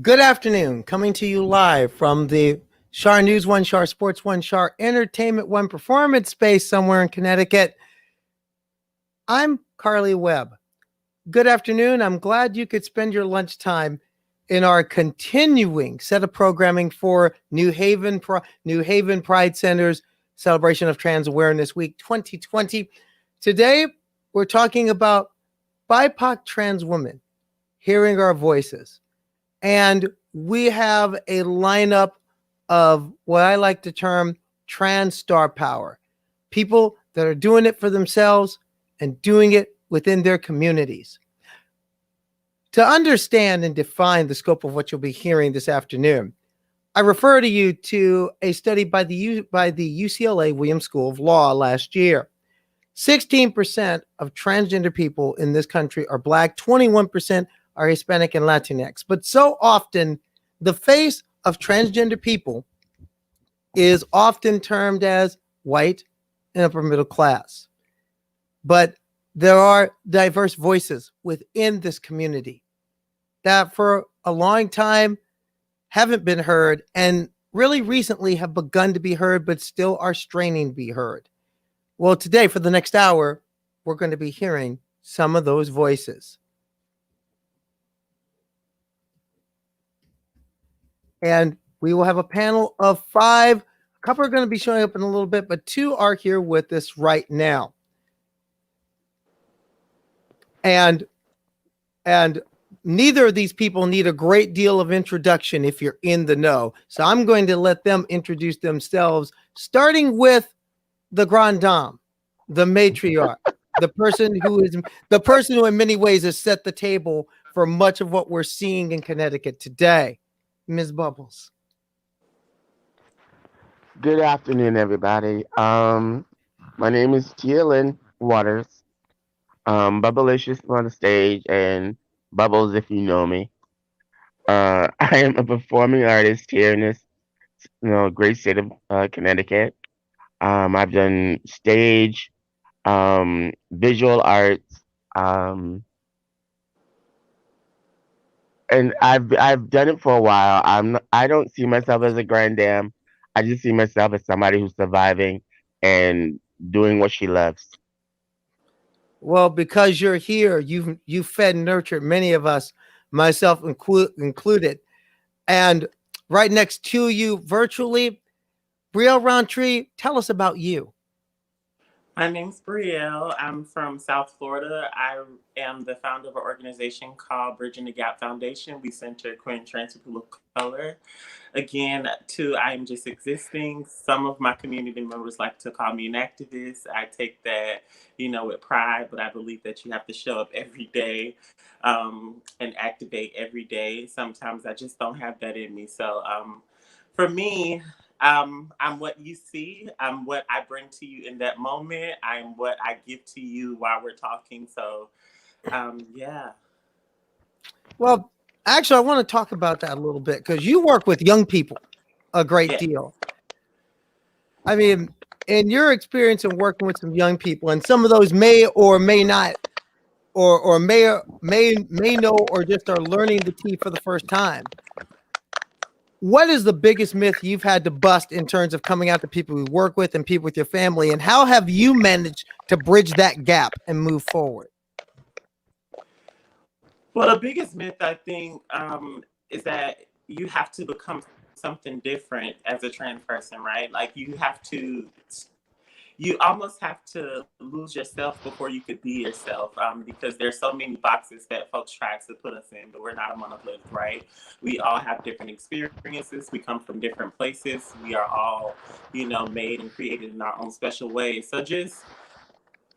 Good afternoon. Coming to you live from the Shar News One, Shar Sports One, Shar Entertainment One performance space somewhere in Connecticut. I'm Carly Webb. Good afternoon. I'm glad you could spend your lunchtime in our continuing set of programming for New Haven Pride Center's celebration of Trans Awareness Week 2020. Today, we're talking about BIPOC trans women hearing our voices. And we have a lineup of what I like to term trans star power, people that are doing it for themselves and doing it within their communities. To understand and define the scope of what you'll be hearing this afternoon, I refer to you to a study by the UCLA Williams School of Law last year. 16% of transgender people in this country are Black, 21% are Hispanic and Latinx. But so often, the face of transgender people is often termed as white and upper middle class. But there are diverse voices within this community that for a long time haven't been heard and really recently have begun to be heard, but still are straining to be heard. Well, today, for the next hour, we're going to be hearing some of those voices. And we will have a panel of 5. A couple are going to be showing up in a little bit, but 2 are here with us right now. And neither of these people need a great deal of introduction if you're in the know. So I'm going to let them introduce themselves, starting with the grande dame, the matriarch, the person who in many ways has set the table for much of what we're seeing in Connecticut today. Ms. Bubbles. Good afternoon, everybody. My name is Jalen Waters. Bubblicious on the stage, and Bubbles if you know me. I am a performing artist here in this, great state of Connecticut. I've done stage, visual arts, um, and I've done it for a while. I don't see myself as a grand dam. I just see myself as somebody who's surviving and doing what she loves. Well, because you're here, you've fed and nurtured many of us, myself included. And right next to you virtually, Brielle Roundtree, tell us about you. My name's Brielle. I'm from South Florida. I am the founder of an organization called Bridging the Gap Foundation. We center queer and trans people of color. Again, too, I am just existing. Some of my community members like to call me an activist. I take that, with pride, but I believe that you have to show up every day and activate every day. Sometimes I just don't have that in me. So for me, I'm what you see. I'm what I bring to you in that moment. I'm what I give to you while we're talking. So, yeah. Well, actually, I want to talk about that a little bit because you work with young people a great Yeah. deal. I mean, in your experience in working with some young people, and some of those may or may not, or may know, or just are learning the tea for the first time. What is the biggest myth you've had to bust in terms of coming out to people you work with and people with your family, and how have you managed to bridge that gap and move forward? Well, the biggest myth I think is that you have to become something different as a trans person, right? Like you almost have to lose yourself before you could be yourself, because there's so many boxes that folks try to put us in, but we're not a monolith, right? We all have different experiences. We come from different places. We are all, made and created in our own special ways. So just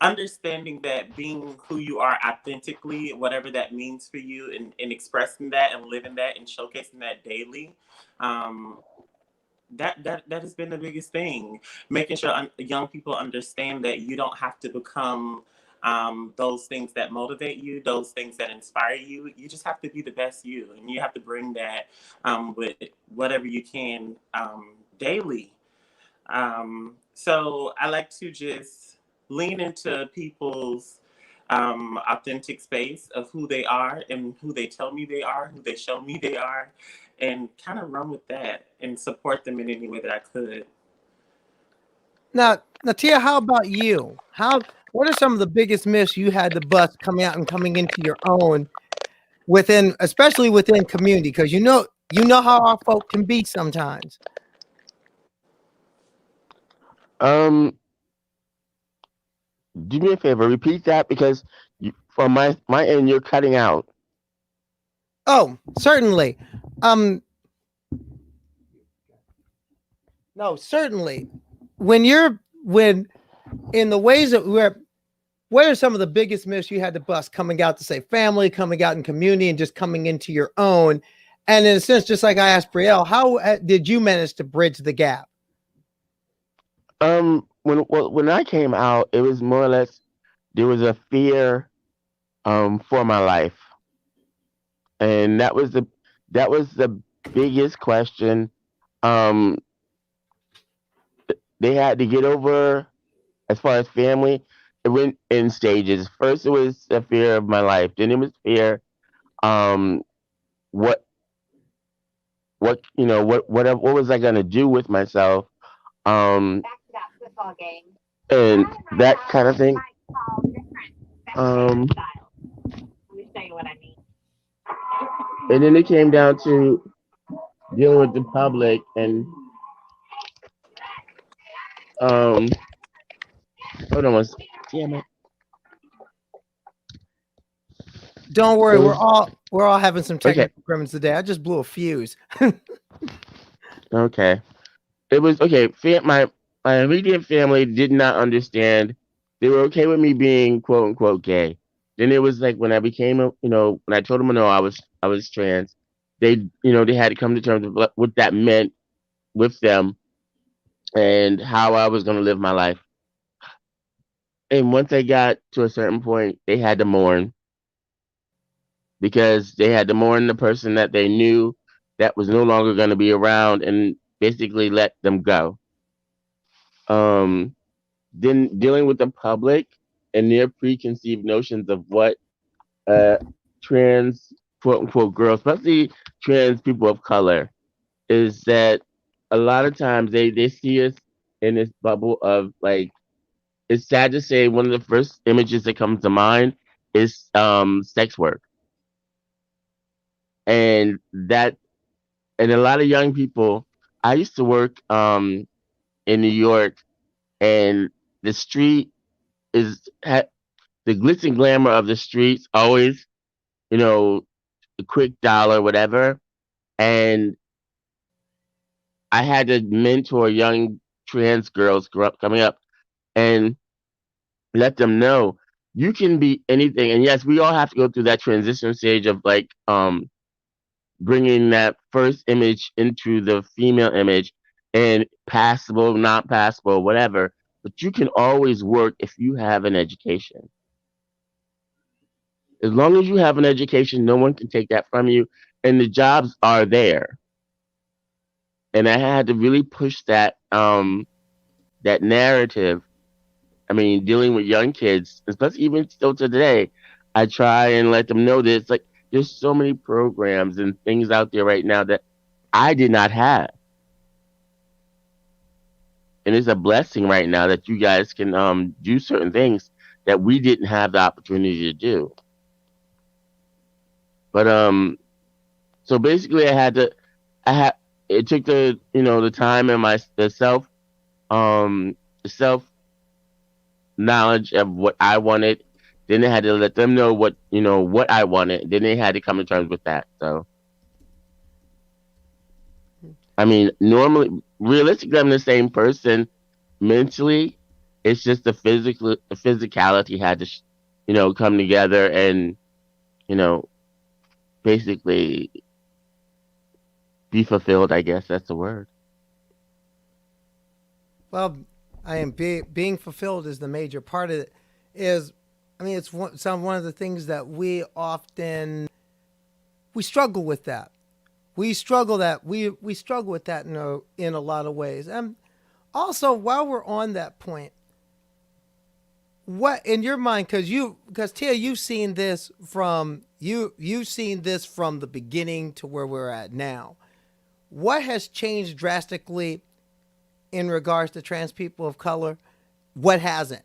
understanding that being who you are authentically, whatever that means for you, and expressing that and living that and showcasing that daily, um, that has been the biggest thing. Making sure young people understand that you don't have to become those things that motivate you, those things that inspire you. You just have to be the best you, and you have to bring that with whatever you can daily. So I like to just lean into people's authentic space of who they are and who they tell me they are, who they show me they are, and kind of run with that and support them in any way that I could. Now, Tia, how about you? What are some of the biggest myths you had to bust coming out and coming into your own within, especially within community? Because you know how our folk can be sometimes. Do me a favor, repeat that because from my end, you're cutting out. Oh, certainly. No, certainly. When in the ways that what are some of the biggest myths you had to bust coming out to say family, coming out in community, and just coming into your own? And in a sense, just like I asked Brielle, how did you manage to bridge the gap? When I came out, it was more or less there was a fear for my life, and that was the biggest question. Um, they had to get over as far as family. It went in stages. First, it was a fear of my life. Then it was fear. Um, what what was I gonna do with myself? Um, and that kind of thing. Um, and then it came down to dealing with the public and um. Hold on one second. Damn it. Don't worry, It was we're all having some okay. technical problems today. I just blew a fuse. Okay. It was okay. My immediate family did not understand. They were okay with me being quote unquote gay. Then it was like when I became when I told them no, I was trans. They had to come to terms with what that meant with them and how I was going to live my life. And once they got to a certain point, they had to mourn because they had to mourn the person that they knew that was no longer going to be around and basically let them go. Um, then dealing with the public and their preconceived notions of what uh, trans quote unquote girls, especially trans people of color, is that a lot of times they see us in this bubble of like it's sad to say one of the first images that comes to mind is sex work. And that and a lot of young people I used to work in New York and the street the glitz and glamour of the streets always, you know, a quick dollar, whatever. And I had to mentor young trans girls coming up and let them know you can be anything. And yes, we all have to go through that transition stage of like bringing that first image into the female image and passable, not passable, whatever. But you can always work if you have an education. As long as you have an education, no one can take that from you, and the jobs are there. And I had to really push that narrative. I mean, dealing with young kids, especially even still today, I try and let them know that it's like there's so many programs and things out there right now that I did not have, and it's a blessing right now that you guys can do certain things that we didn't have the opportunity to do. But so basically, I had it took the time and the self knowledge of what I wanted. Then they had to let them know what I wanted. Then they had to come to terms with that. So I mean, normally, realistically, I'm the same person mentally. It's just the physicality had to come together and you know basically be fulfilled. I guess that's the word. Well, being fulfilled is the major part of it. Is I mean, it's one of the things that we struggle with that. We struggle with that in a lot of ways. And also, while we're on that point, what in your mind, because Tia, you've seen this from the beginning to where we're at now. What has changed drastically in regards to trans people of color? What hasn't?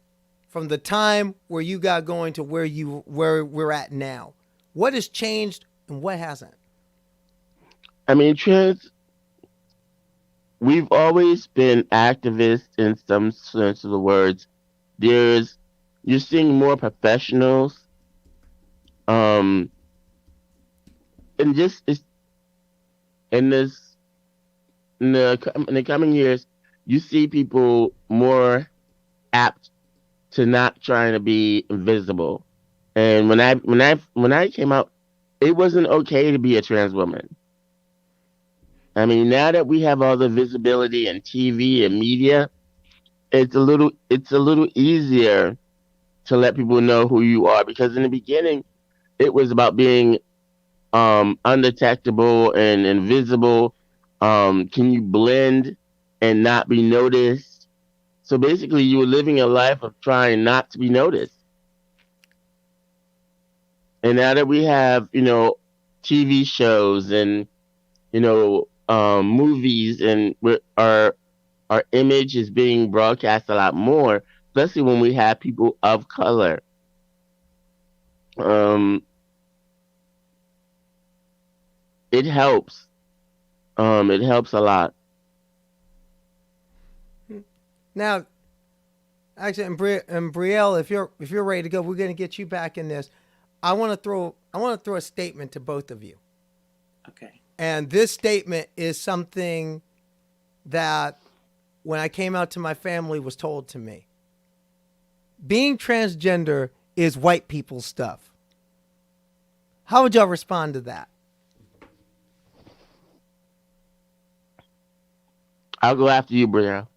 From the time where you got going to where we're at now. What has changed and what hasn't? I mean, we've always been activists in some sense of the words. There's, you're seeing more professionals, um, and just it's in this in the coming years, you see people more apt to not trying to be invisible. And when I came out, it wasn't okay to be a trans woman. I mean, now that we have all the visibility and TV and media, it's a little easier to let people know who you are, because in the beginning it was about being undetectable and invisible. Can you blend and not be noticed? So basically you were living a life of trying not to be noticed. And now that we have, TV shows and, movies, and our image is being broadcast a lot more, especially when we have people of color. Um, it helps. It helps a lot. Now, actually, and Brielle, if you're ready to go, we're gonna get you back in this. I want to throw a statement to both of you. Okay. And this statement is something that when I came out to my family was told to me. Being transgender is white people stuff. How would y'all respond to that? I'll go after you, Brianna.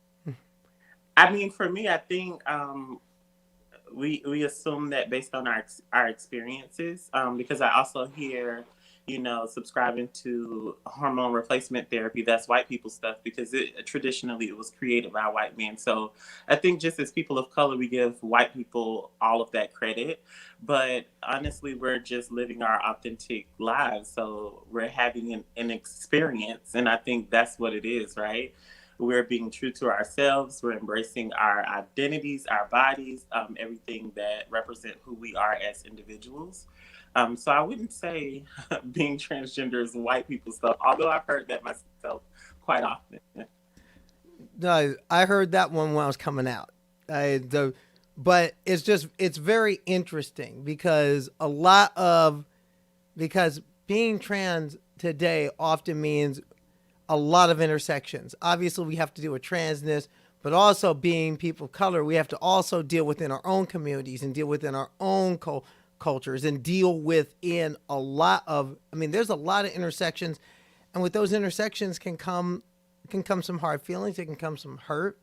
I mean, for me, I think we assume that based on our experiences, because I also hear, subscribing to hormone replacement therapy, that's white people stuff, because it traditionally it was created by white men. So I think just as people of color, we give white people all of that credit, but honestly, we're just living our authentic lives. So we're having an experience, and I think that's what it is, right? We're being true to ourselves. We're embracing our identities, our bodies, everything that represent who we are as individuals. So I wouldn't say being transgender is white people stuff, although I've heard that myself quite often. No, I heard that one when I was coming out. But it's very interesting because because being trans today often means a lot of intersections. Obviously, we have to deal with transness, but also being people of color, we have to also deal within our own communities and deal within our own cultures and deal within there's a lot of intersections, and with those intersections can come some hard feelings, it can come some hurt,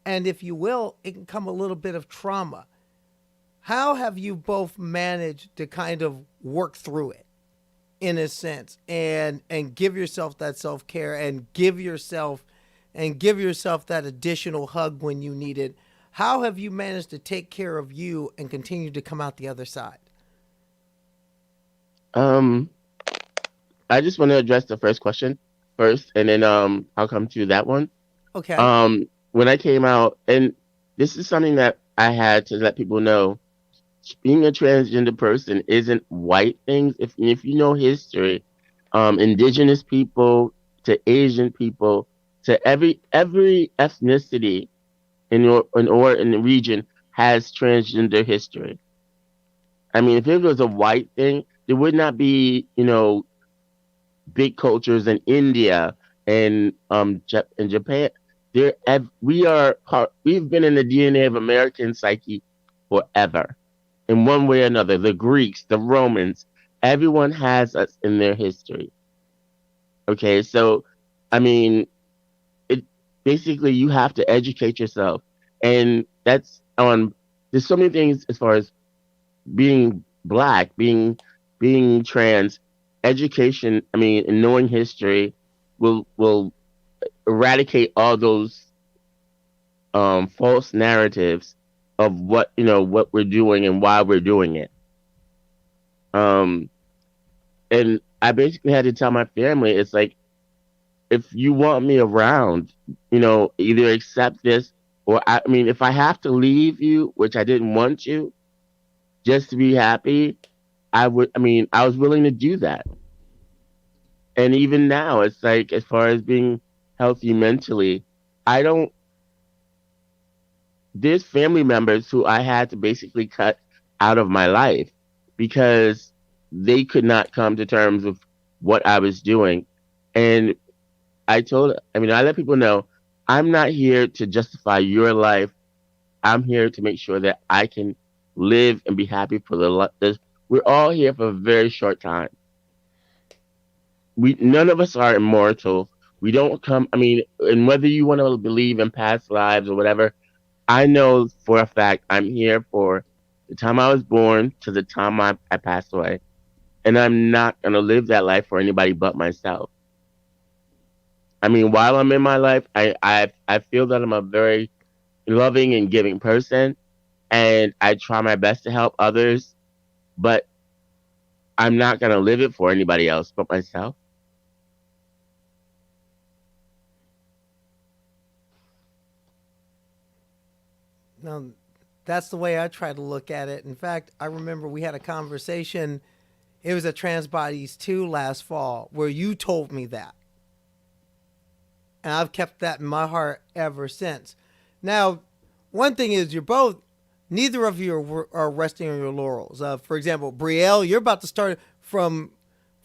and if you will, it can come a little bit of trauma. How have you both managed to kind of work through it? In a sense, and give yourself that self-care and give yourself that additional hug when you need it. How have you managed to take care of you and continue to come out the other side? Um, I just want to address the first question first, and then I'll come to that one. Okay. When I came out, and this is something that I had to let people know, being a transgender person isn't white things. If you know history, indigenous people to Asian people to every ethnicity in the region has transgender history. I mean, if it was a white thing, there would not be, big cultures in India and in Japan. We've been in the DNA of American psyche forever, in one way or another. The Greeks, the Romans, everyone has us in their history. Okay, so I mean, it basically you have to educate yourself, and that's on. There's so many things as far as being black, being trans, education. I mean, and knowing history will eradicate all those false narratives of what we're doing and why we're doing it. Um, and I basically had to tell my family, it's like, if you want me around, either accept this, or I mean, if I have to leave you, which I didn't want you, just to be happy, I would. I mean, I was willing to do that. And even now, it's like, as far as being healthy mentally, I don't. There's family members who I had to basically cut out of my life because they could not come to terms with what I was doing. And I let people know, I'm not here to justify your life. I'm here to make sure that I can live and be happy for we're all here for a very short time. None of us are immortal. We don't come, I mean, and whether you want to believe in past lives or whatever, I know for a fact I'm here for the time I was born to the time I passed away. And I'm not going to live that life for anybody but myself. I mean, while I'm in my life, I feel that I'm a very loving and giving person, and I try my best to help others, but I'm not going to live it for anybody else but myself. Now, that's the way I try to look at it. In fact, I remember we had a conversation. It was at Trans Bodies 2 last fall where you told me that. And I've kept that in my heart ever since. Now, one thing is, neither of you are resting on your laurels. For example, Brielle, you're about to start from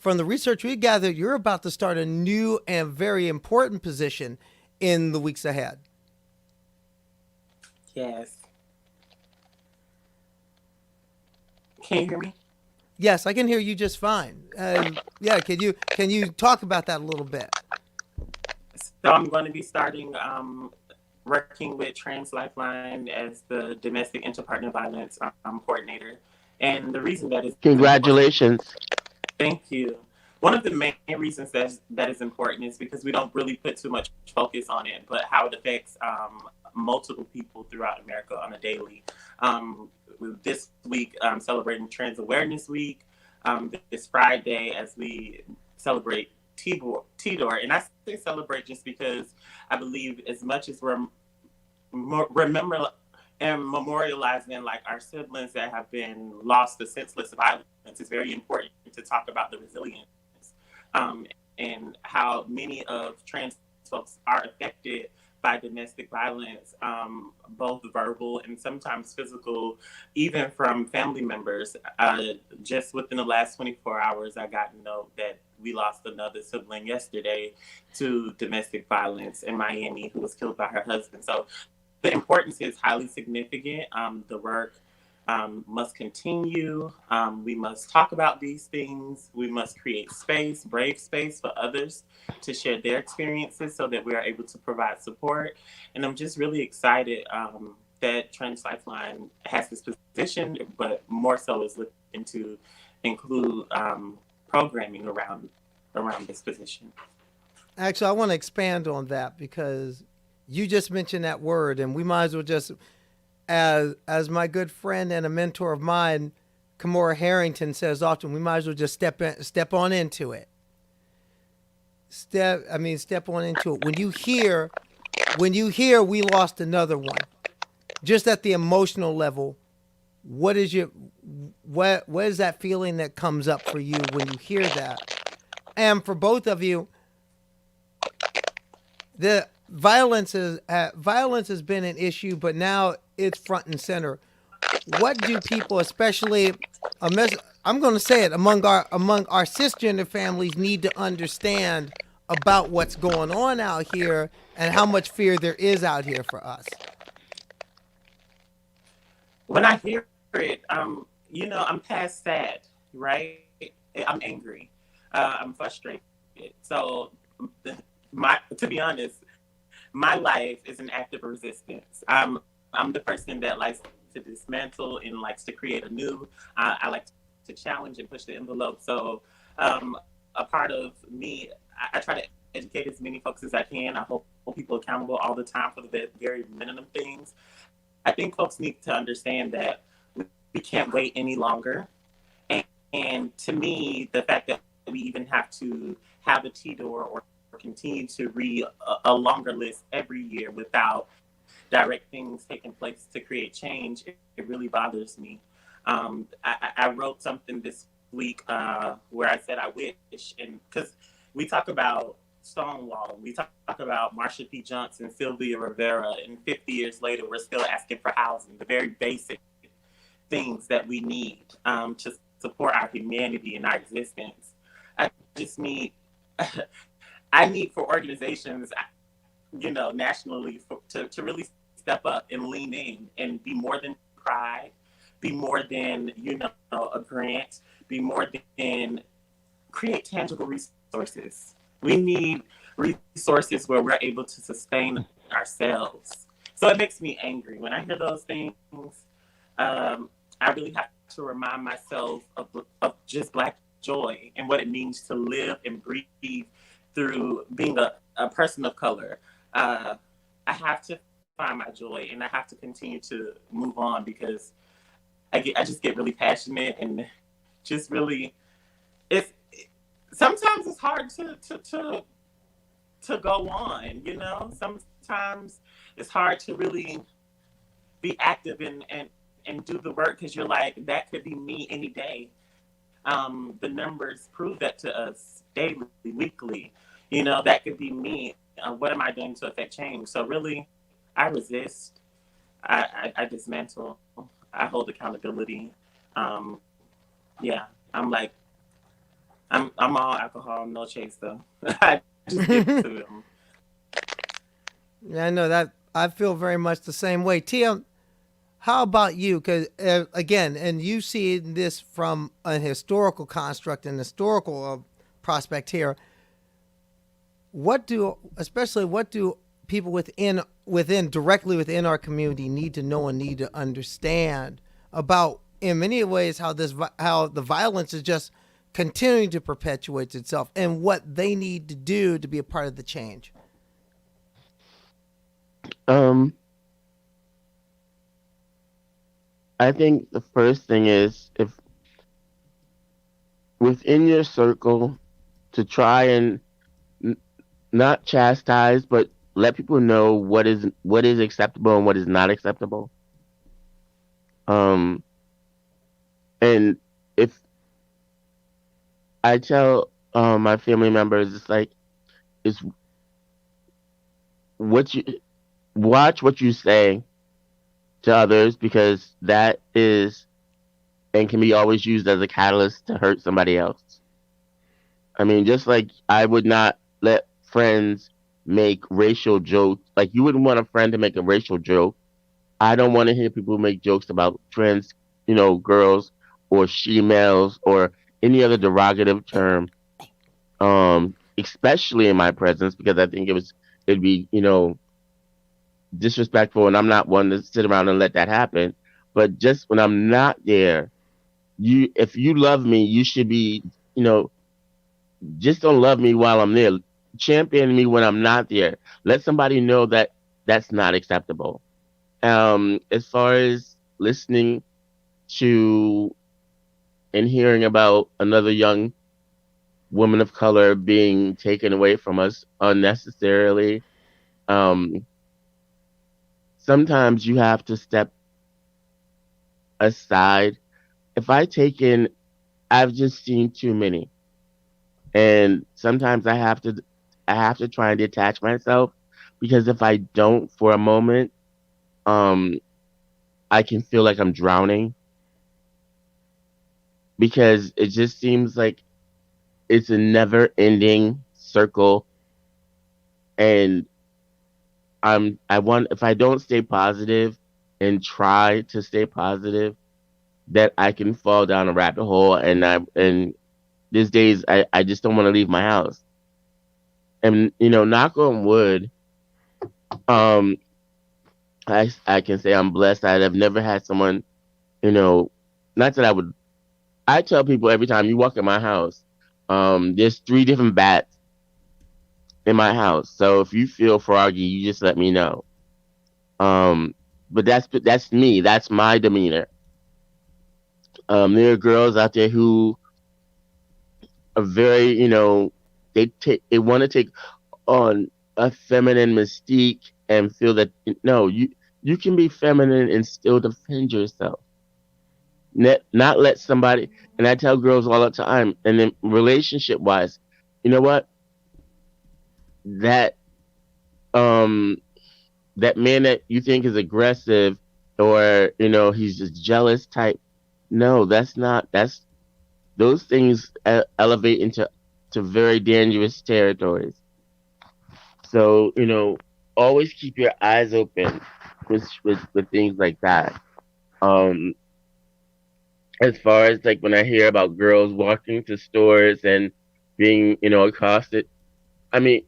the research we gathered, you're about to start a new and very important position in the weeks ahead. Yes. Can you hear me? Yes, I can hear you just fine. Yeah, can you talk about that a little bit? So I'm going to be starting working with Trans Lifeline as the domestic interpartner violence coordinator. And the reason that is important, Congratulations. thank you. One of the main reasons that is important is because we don't really put too much focus on it, but how it affects multiple people throughout America on a daily. Um, this week, celebrating Trans Awareness Week. This Friday, as we celebrate Tidor, and I say celebrate just because I believe as much as we're remember and memorializing like our siblings that have been lost to senseless violence, it's very important to talk about the resilience um, and how many of trans folks are affected by domestic violence, both verbal and sometimes physical, even from family members. Just within the last 24 hours, I got a note that we lost another sibling yesterday to domestic violence in Miami who was killed by her husband. So the importance is highly significant. The work must continue. We must talk about these things. We must create space, brave space for others to share their experiences so that we are able to provide support. And I'm just really excited that Trans Lifeline has this position, but more so is looking to include programming around this position. Actually, I want to expand on that because you just mentioned that word, and we might as well just, as my good friend and a mentor of mine, Kamora Harrington says often, we might as well just step on into it. Step on into it. When you hear we lost another one, just at the emotional level, what is that feeling that comes up for you when you hear that? And for both of you, the violence has been an issue, but now it's front and center. What do people, especially, I'm going to say it, among our cisgender families, need to understand about what's going on out here and how much fear there is out here for us? When I hear it, I'm past sad, right? I'm angry. I'm frustrated. So, to be honest, my life is an act of resistance. I'm the person that likes to dismantle and likes to create anew. I like to challenge and push the envelope. So, a part of me, I try to educate as many folks as I can. I hold people accountable all the time for the very minimum things. I think folks need to understand that we can't wait any longer. And to me, the fact that we even have to have a T-door or continue to read a longer list every year without direct things taking place to create change, it really bothers me. I wrote something this week where I said I wish, and because we talk about Stonewall, we talk about Marsha P. Johnson, Sylvia Rivera, and 50 years later, we're still asking for housing, the very basic things that we need to support our humanity and our existence. I just need, I need for organizations, nationally to really step up and lean in and be more than pride, be more than, a grant, be more than create tangible resources. We need resources where we're able to sustain ourselves. So it makes me angry when I hear those things. I really have to remind myself of just Black joy and what it means to live and breathe through being a person of color. I have to find my joy and I have to continue to move on because I just get really passionate and just really it's sometimes it's hard to go on, Sometimes it's hard to really be active and do the work because you're like, that could be me any day. The numbers prove that to us daily, weekly. That could be me. What am I doing to affect change? So really, I resist. I dismantle. I hold accountability. Um, yeah, I'm like, I'm all alcohol, no chaser. I just give it to them. Yeah, I know that. I feel very much the same way. Tia, how about you? Because again, and you see this from a historical construct and historical prospect here. What do people within directly within our community need to know and need to understand about, in many ways, how the violence is just continuing to perpetuate itself, and what they need to do to be a part of the change? Um, I think the first thing is if within your circle to try and n- not chastise, but let people know what is acceptable and what is not acceptable. Um, and if I tell my family members, it's like it's what you watch what you say to others because that is and can be always used as a catalyst to hurt somebody else. I mean, just like I would not let friends make racial jokes. Like you wouldn't want a friend to make a racial joke. I don't want to hear people make jokes about trans, girls or she-males or any other derogative term. Especially in my presence because I think it'd be, disrespectful and I'm not one to sit around and let that happen. But just when I'm not there, if you love me, you should be, just don't love me while I'm there. Champion me when I'm not there. Let somebody know that that's not acceptable. As far as listening to and hearing about another young woman of color being taken away from us unnecessarily, um, sometimes you have to step aside. If I take in, I've just seen too many, and sometimes I have to try and detach myself because if I don't for a moment, um, I can feel like I'm drowning because it just seems like it's a never ending circle and I want if I don't stay positive and try to stay positive that I can fall down a rabbit hole and these days I just don't want to leave my house. And knock on wood, um I can say I'm blessed. I've never had someone, you know, not that I tell people every time you walk in my house, there's three different bats in my house. So if you feel froggy, you just let me know. Um but that's me. That's my demeanor. There are girls out there who are very, they want to take on a feminine mystique and feel that no, you can be feminine and still defend yourself. Not let somebody. And I tell girls all the time, and then relationship wise, you know what? That um that man that you think is aggressive, or he's just jealous type. No, that's not. That's those things elevate into very dangerous territories. So always keep your eyes open with things like that. Um, as far as like when I hear about girls walking to stores and being accosted, I mean,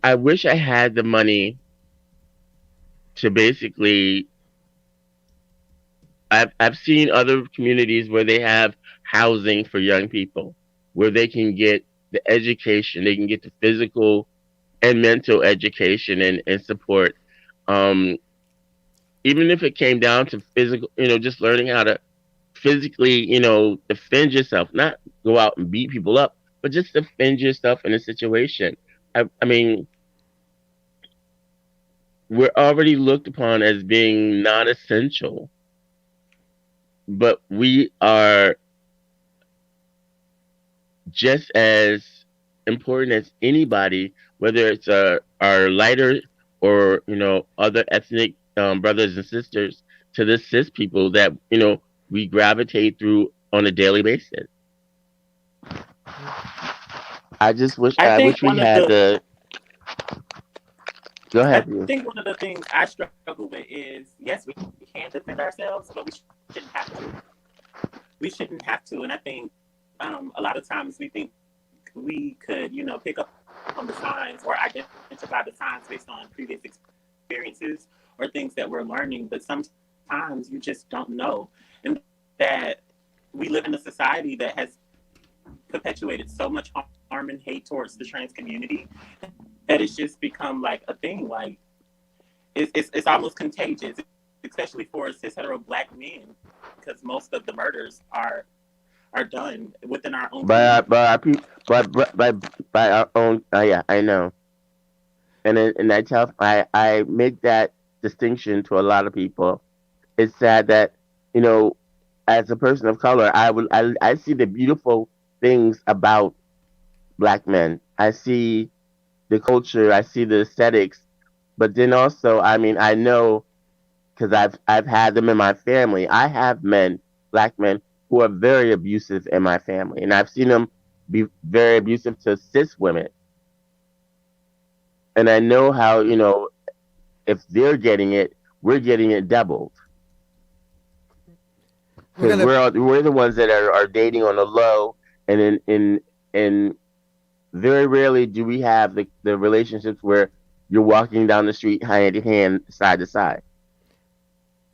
I wish I had the money to basically. I've seen other communities where they have housing for young people, where they can get the education, they can get the physical and mental education and support. Um, Even if it came down to physical, just learning how to physically, defend yourself, not go out and beat people up, but just defend yourself in a situation. I mean, we're already looked upon as being non-essential, but we are just as important as anybody, whether it's our lighter or other ethnic brothers and sisters, to the cis people that we gravitate through on a daily basis. I just wish I I think wish we one of had the the. Go I ahead, you. think one of the things I struggle with is yes, we can defend ourselves, but we shouldn't have to. We shouldn't have to, and I think a lot of times we think we could, pick up on the signs or identify the signs based on previous experiences or things that we're learning, but sometimes you just don't know, and that we live in a society that has perpetuated so much harm and hate towards the trans community that it's just become like a thing. Like it's almost contagious, especially for cis hetero black men, because most of the murders are done within our own community. By our own. Yeah, I know, and I make that distinction to a lot of people. It's sad that you know, as a person of color, I see the beautiful things about black men. I see the culture, I see the aesthetics, but then also, I mean, I know because I've had them in my family. I have black men, who are very abusive in my family, and I've seen them be very abusive to cis women, and I know how if they're getting it, we're getting it doubled We're because gonna we're the ones that are dating on the low, and in very rarely do we have the relationships where you're walking down the street hand in hand, side to side.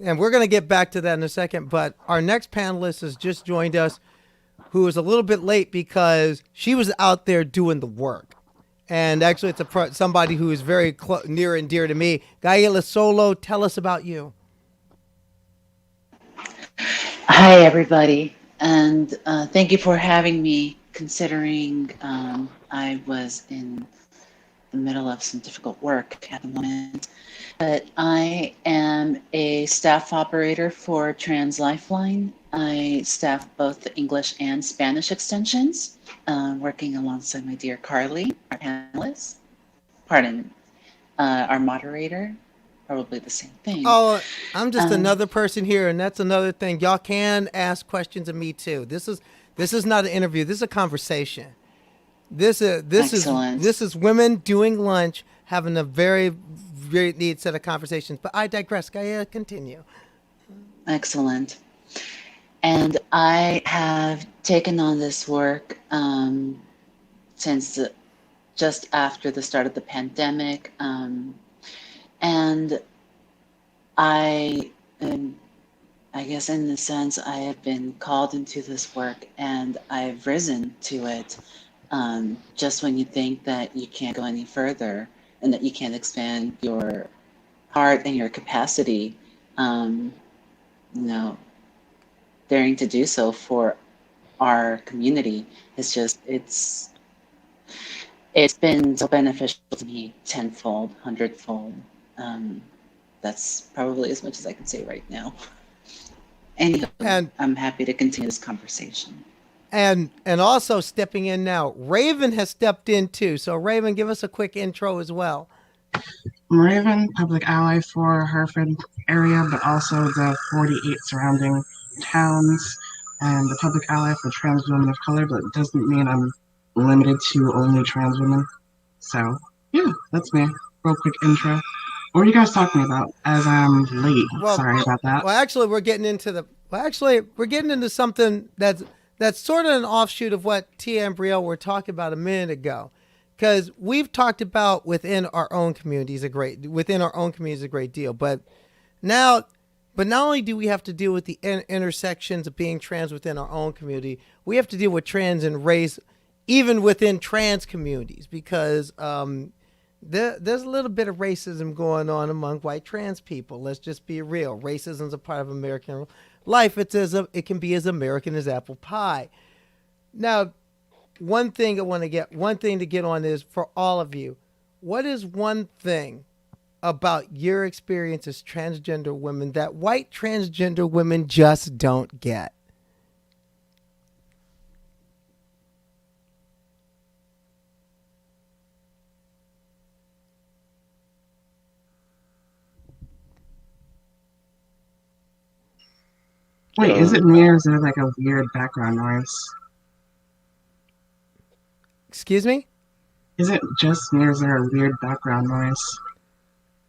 and we're gonna get back to that in a second. But our next panelist has just joined us, who is a little bit late because she was out there doing the work. And actually, it's somebody who is very near and dear to me. Gaila Solo, tell us about you. Hi, everybody, and thank you for having me. Considering I was in the middle of some difficult work at the moment, but I am a staff operator for Trans Lifeline. I staff both the English and Spanish extensions, working alongside my dear Carly, our panelist. Pardon, our moderator. Probably the same thing. Oh, I'm just Um, another person here, and that's another thing. Y'all can ask questions of me too. This is not an interview. This is a conversation. Excellent. This is women doing lunch, having a very very neat set of conversations. But I digress. Gaia, continue. Excellent. And I have taken on this work since just after the start of the pandemic. And I, um, I guess in the sense, I have been called into this work and I've risen to it. Just when you think that you can't go any further and that you can't expand your heart and your capacity, um, you know, daring to do so for our community. It's been so beneficial to me tenfold, hundredfold. Um, that's probably as much as I can say right now. Anywho, And I'm happy to continue this conversation. and also stepping in now, Raven has stepped in too. So Raven, give us a quick intro as well. Raven, public ally for Hartford area, but also the 48 surrounding towns, and the public ally for trans women of color, but it doesn't mean I'm limited to only trans women. So, yeah, that's me. Real quick intro. What are you guys talking about as I'm late? Well, Sorry about that. well, actually, we're getting into something that's sort of an offshoot of what Tia and Brielle were talking about a minute ago, because we've talked about within our own communities a great deal, but now, not only do we have to deal with the intersections of being trans within our own community, we have to deal with trans and race even within trans communities, because there's a little bit of racism going on among white trans people. Let's just be real. Racism is a part of American life. It can be as American as apple pie. Now, one thing to get on is for all of you. What is one thing about your experience as transgender women that white transgender women just don't get? Wait, is it me or is there like a weird background noise? Excuse me? Is it just me or is there a weird background noise?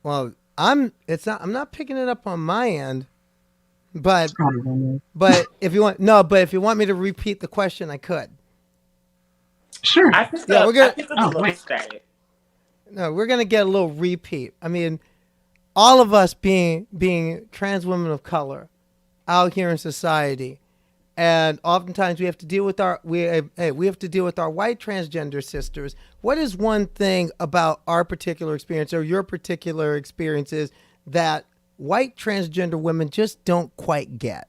Well, I'm not picking it up on my end, but It's probably me. if you want me to repeat the question, I could. Sure. I picked Yeah, up, we're gonna- I picked up a Oh, little wait. static. No, we're gonna get a little repeat. I mean, all of us being trans women of color out here in society, and oftentimes we have to deal with we have to deal with our white transgender sisters. What is one thing about our particular experience or your particular experiences that white transgender women just don't quite get?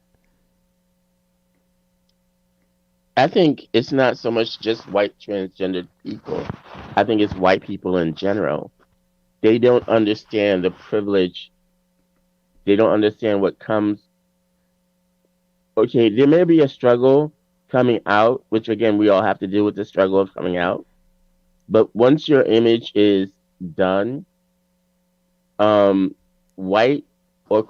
I think it's not so much just white transgender people. I think it's white people in general. They don't understand the privilege. They don't understand what comes. Okay, there may be a struggle coming out, which again, we all have to deal with the struggle of coming out. But once your image is done, um, white or,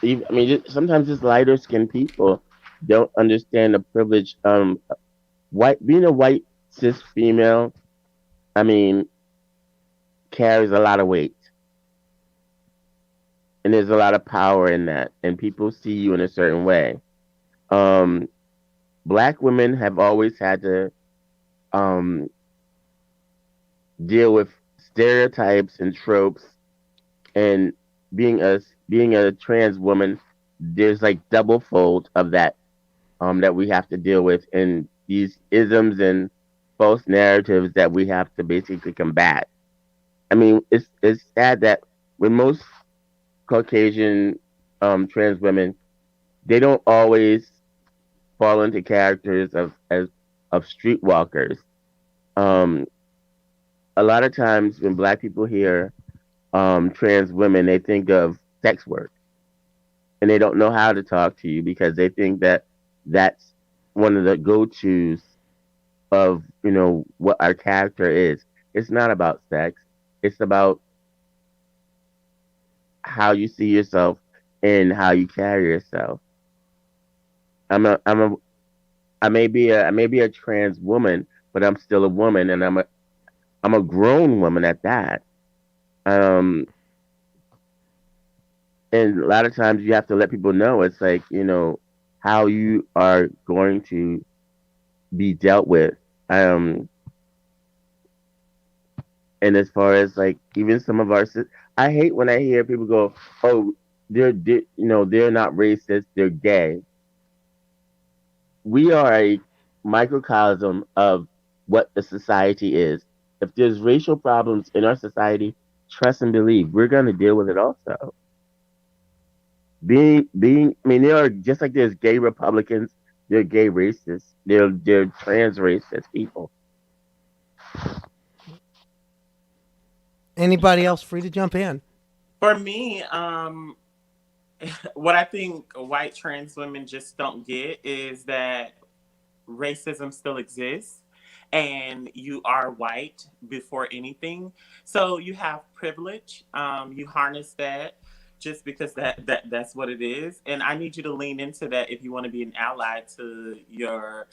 I mean, sometimes just lighter skinned people don't understand the privilege. Being a white cis female, I mean, carries a lot of weight, and there's a lot of power in that, and people see you in a certain way. Um, Black women have always had to um, deal with stereotypes and tropes, and being a trans woman, there's like double fold of that that we have to deal with, and these isms and false narratives that we have to basically combat. I mean, it's sad that when most Caucasian trans women, they don't always fall into characters of streetwalkers. Um, a lot of times when Black people hear trans women, they think of sex work, and they don't know how to talk to you because they think that that's one of the go tos of what our character is. It's not about sex. It's about how you see yourself and how you carry yourself. I'm a I'm a I may be a trans woman, but I'm still a woman, and I'm a grown woman at that. Um, and a lot of times you have to let people know it's like how you are going to be dealt with. Um, and as far as like even some of I hate when I hear people go, "Oh, they're not racist, they're gay." We are a microcosm of what the society is. If there's racial problems in our society, trust and believe. We're gonna deal with it also. I mean, there are just like there's gay Republicans, there are gay racists, there are trans racist people. Anybody else free to jump in? For me, what I think white trans women just don't get is that racism still exists and you are white before anything. So you have privilege. You harness that just because that's what it is. And I need you to lean into that if you want to be an ally to your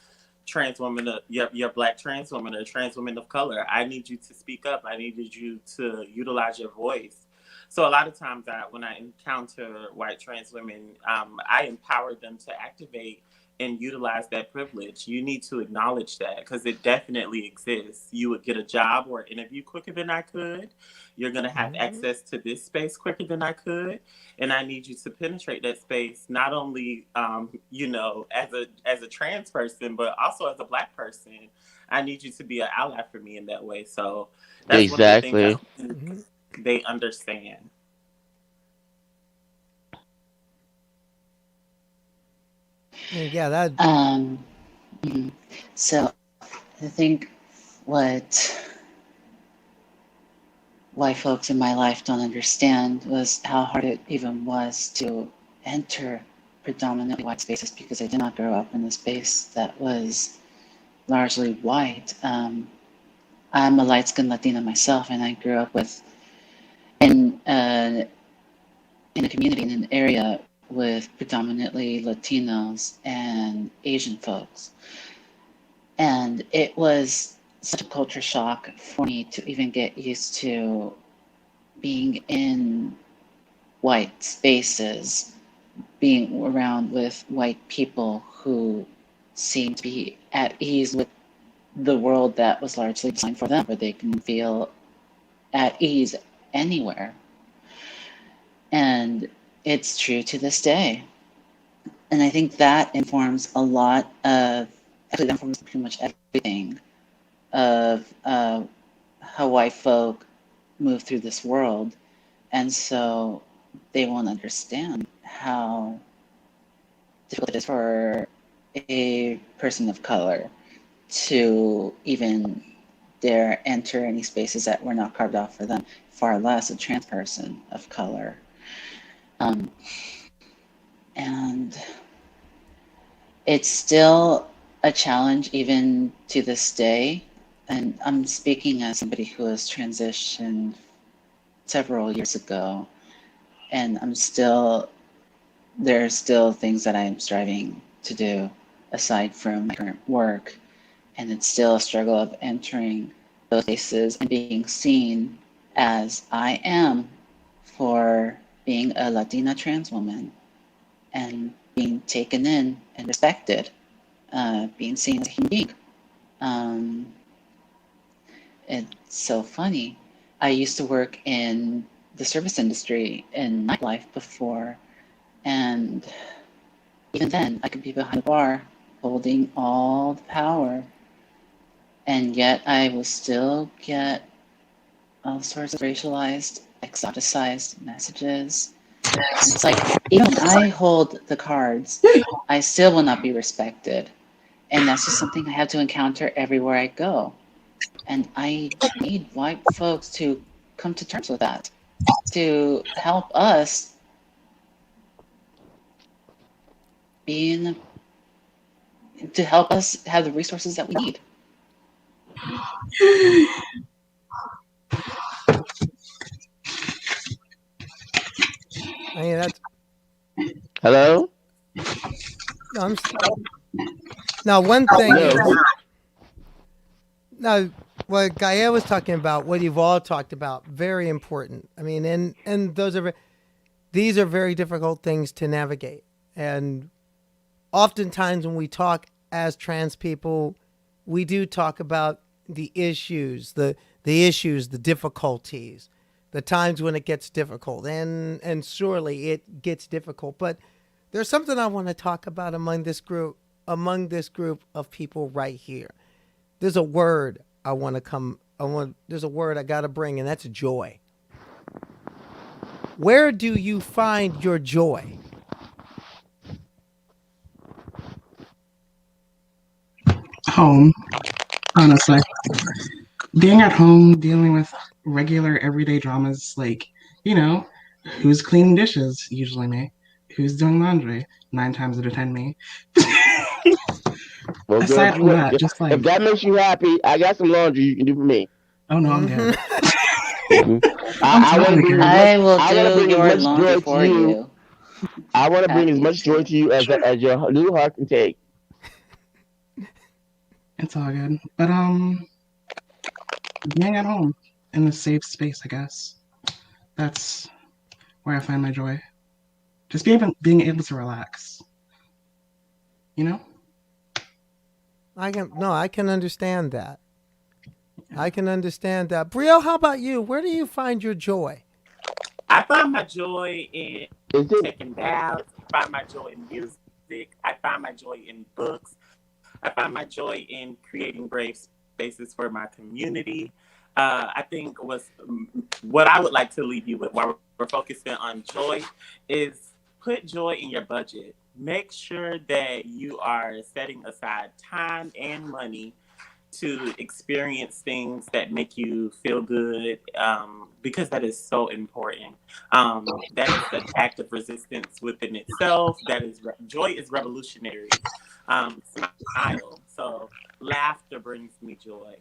trans woman, your black trans woman or trans woman of color. I need you to speak up. I needed you to utilize your voice. So a lot of times when I encounter white trans women, I empower them to activate and utilize that privilege. You need to acknowledge that because it definitely exists. You would get a job or an interview quicker than I could. You're going to have access to this space quicker than I could. And I need you to penetrate that space, not only, as a trans person, but also as a black person. I need you to be an ally for me in that way. So that's one of the things I Exactly. don't think they understand. Yeah, that. Mhm. So I think what white folks in my life don't understand was how hard it even was to enter predominantly white spaces because I did not grow up in a space that was largely white. I'm a light-skinned Latina myself, and I grew up in in a community in an area with predominantly Latinos and Asian folks. And it was such a culture shock for me to even get used to being in white spaces, being around with white people who seemed to be at ease with the world that was largely designed for them, where they can feel at ease anywhere. And it's true to this day. And I think that informs a lot of, actually, that informs pretty much everything of how white folk move through this world. And so they won't understand how difficult it is for a person of color to even dare enter any spaces that were not carved out for them, far less a trans person of color. And it's still a challenge even to this day. And I'm speaking as somebody who has transitioned several years ago, and there are still things that I am striving to do aside from my current work. And it's still a struggle of entering those spaces and being seen as I am for being a Latina trans woman and being taken in and respected, being seen as a human being. It's so funny. I used to work in the service industry in nightlife before, and even then I could be behind the bar holding all the power, and yet I will still get all sorts of racialized, exoticized messages. It's like, even when I hold the cards, I still will not be respected. And that's just something I have to encounter everywhere I go. And I need white folks to come to terms with that, to help us be in, to help us have the resources that we need. I mean, that's. Hello? No, now, one thing No. is, now, what Gaia was talking about, what you've all talked about, very important. I mean, and these are very difficult things to navigate. And oftentimes when we talk as trans people, we do talk about the issues, the difficulties, the times when it gets difficult, and surely it gets difficult. But there's something I want to talk about among this group of people right here. There's a word I want to come. There's a word I got to bring, and that's joy. where do you find your joy? Home, honestly. Being at home, dealing with regular everyday dramas like, you know, who's cleaning dishes? Usually me. Who's doing laundry? 9 times out of 10 me. Well, girl, Aside from that, just if like, that makes you happy, I got some laundry you can do for me. oh no, I'm Hmm. good. Hmm. I'm I want to totally bring good. as much. I will I want to do bring as your much laundry joy to for you. you. I want to bring as Happy much joy to. to you as your little heart can take. It's all good. But being at home in a safe space, I guess. That's where I find my joy. Just being able to relax. You know? I can understand that. I can understand that. Brielle, how about you? Where do you find your joy? I find my joy in Is it? taking baths. I find my joy in music. I find my joy in books. I find my joy in creating brave spaces for my community. I think what I would like to leave you with while we're focusing on joy is put joy in your budget. Make sure that you are setting aside time and money to experience things that make you feel good, because that is so important. That is an act of resistance within itself. Joy is revolutionary. Smile. So laughter brings me joy.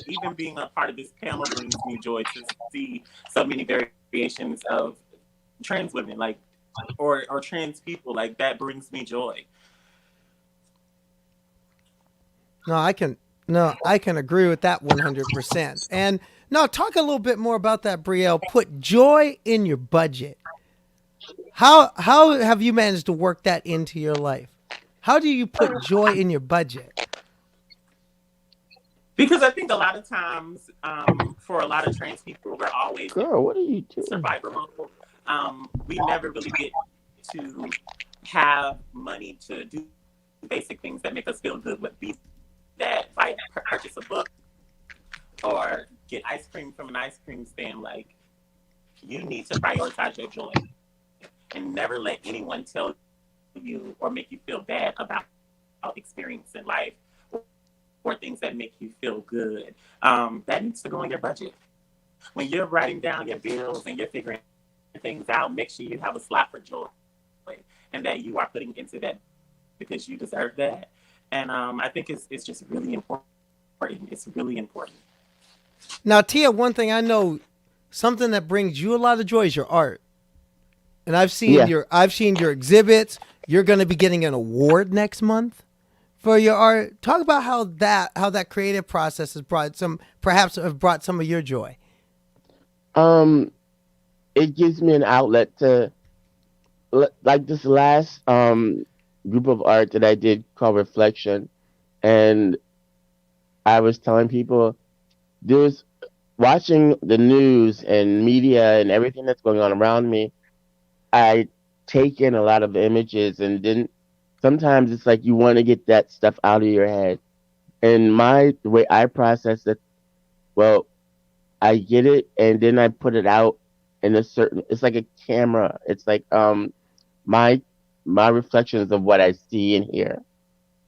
Even being a part of this panel brings me joy to see so many variations of trans women, like or trans people. Like that brings me joy. No, I can no, I can agree with that 100%. And now talk a little bit more about that, Brielle. Put joy in your budget. How have you managed to work that into your life? How do you put joy in your budget? Because I think a lot of times, for a lot of trans people, we're always in Girl, what are you doing? survival mode. We never really get to have money to do basic things that make us feel good, with be that like purchase a book or get ice cream from an ice cream stand. Like you need to prioritize your joy and never let anyone tell you or make you feel bad about experiencing life or things that make you feel good. That needs to go in your budget. When you're writing down your bills and you're figuring things out, make sure you have a slot for joy and that you are putting into that because you deserve that. And I think it's just really important. It's really important. Now, Tia, one thing I know, something that brings you a lot of joy is your art. And Yeah. I've seen your exhibits. You're going to be getting an award next month for your art. Talk about how that creative process has brought some perhaps have brought some of your joy. Um, it gives me an outlet to like this last group of art that I did called Reflection, and I was telling people there's watching the news and media and everything that's going on around me. I take in a lot of images, and then sometimes it's like you want to get that stuff out of your head. And the way I process it, well, I get it and then I put it out in a certain. It's like a camera. It's like my my reflections of what I see and hear,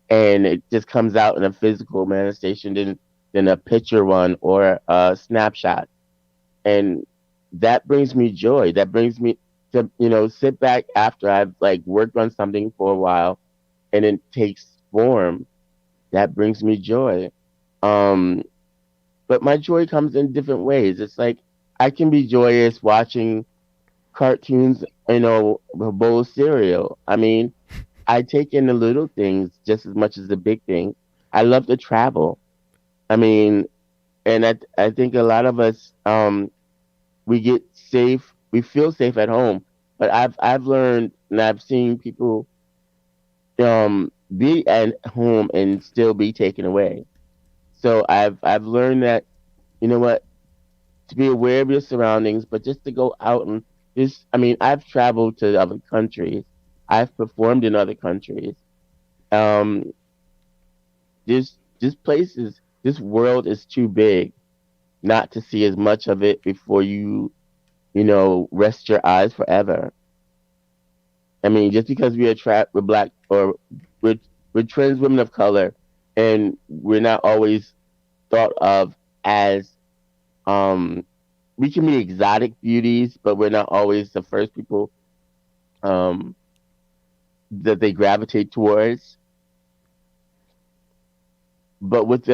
and it just comes out in a physical manifestation than a picture one or a snapshot, and that brings me joy. That brings me to sit back after I've like worked on something for a while, and it takes form. That brings me joy. Um, but my joy comes in different ways. It's like I can be joyous watching cartoons, a bowl of cereal. I mean, I take in the little things just as much as the big things. I love to travel. I mean, and I think a lot of us we get safe, we feel safe at home, but I've learned and I've seen people be at home and still be taken away. So I've learned that you know what to be aware of your surroundings, but just to go out and just I mean I've traveled to other countries, I've performed in other countries. Um, this world is too big not to see as much of it before you rest your eyes forever. I mean, just because we're black or we're, we're trans women of color, and we're not always thought of as, um, we can be exotic beauties, but we're not always the first people um, that they gravitate towards. But what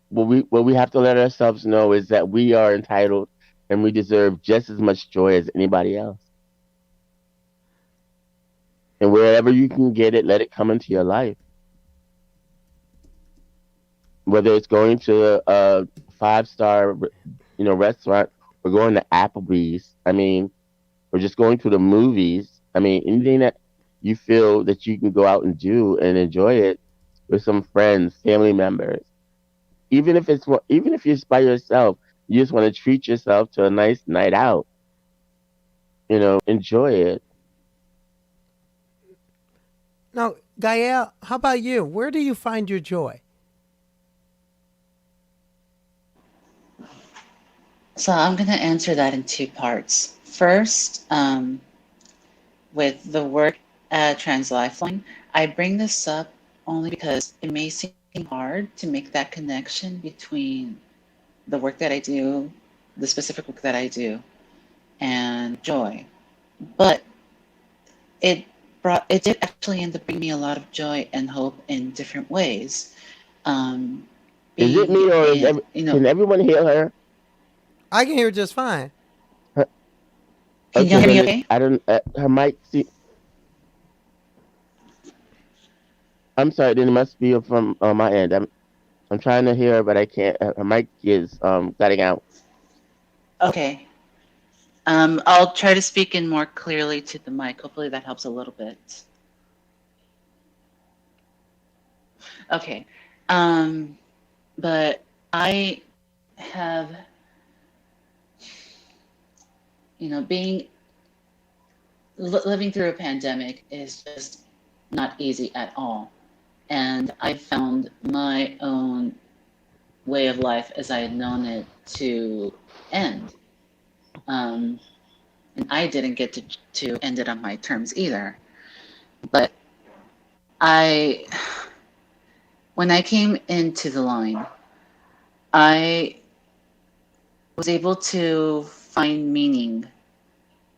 we have to let ourselves know is that we are entitled and we deserve just as much joy as anybody else. And wherever you can get it, let it come into your life. Whether it's going to a five-star, restaurant, or going to Applebee's. I mean, or just going to the movies. I mean, anything that you feel that you can go out and do and enjoy it with some friends, family members. Even if you're by yourself, you just want to treat yourself to a nice night out. Enjoy it. Now, Gael, how about you? Where do you find your joy? So I'm going to answer that in two parts. First, with the work at Trans Lifeline, I bring this up only because it may seem hard to make that connection between the work that I do, the specific work that I do, and joy. But it did actually end up bringing me a lot of joy and hope in different ways. Um, Is it being me, or in, can everyone hear her? I can hear just fine. Her- can you Okay, hear me then okay? I don't. Her mic. See, I'm sorry. Then it must be from my end. I'm trying to hear her, but I can't. Her mic is cutting out. Okay. I'll try to speak in more clearly to the mic. Hopefully that helps a little bit. Okay. Um, but I have, being living through a pandemic is just not easy at all. And I found my own way of life as I had known it to end. Um, and I didn't get to end it on my terms either. But I, when I came into the line, I was able to find meaning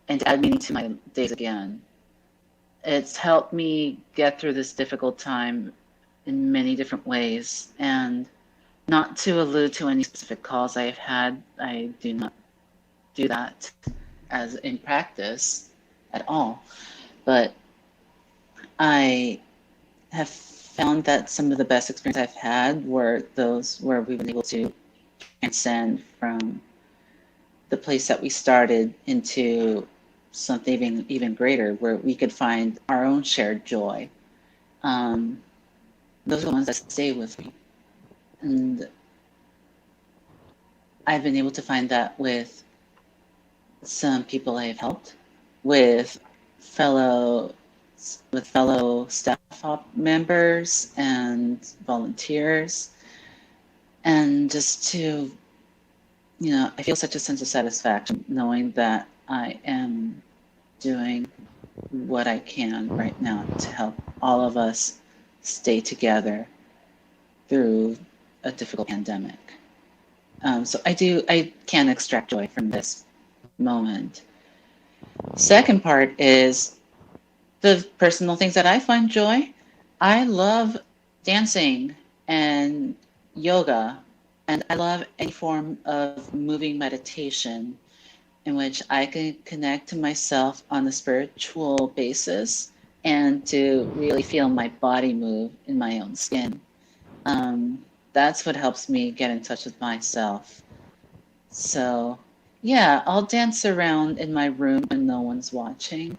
and add meaning to my days again. It's helped me get through this difficult time in many different ways. And not to allude to any specific calls I've had, I do not do that as in practice at all. But I have found that some of the best experiences I've had were those where we've been able to transcend from the place that we started into something even greater, where we could find our own shared joy. Um, those are the ones that stay with me. And I've been able to find that with some people I've helped, with fellow staff members and volunteers, and just to, I feel such a sense of satisfaction knowing that I am doing what I can right now to help all of us stay together through a difficult pandemic. So I can extract joy from this moment. Second part is the personal things that I find joy. I love dancing and yoga, and I love any form of moving meditation in which I can connect to myself on a spiritual basis and to really feel my body move in my own skin. That's what helps me get in touch with myself. So, yeah, I'll dance around in my room when no one's watching.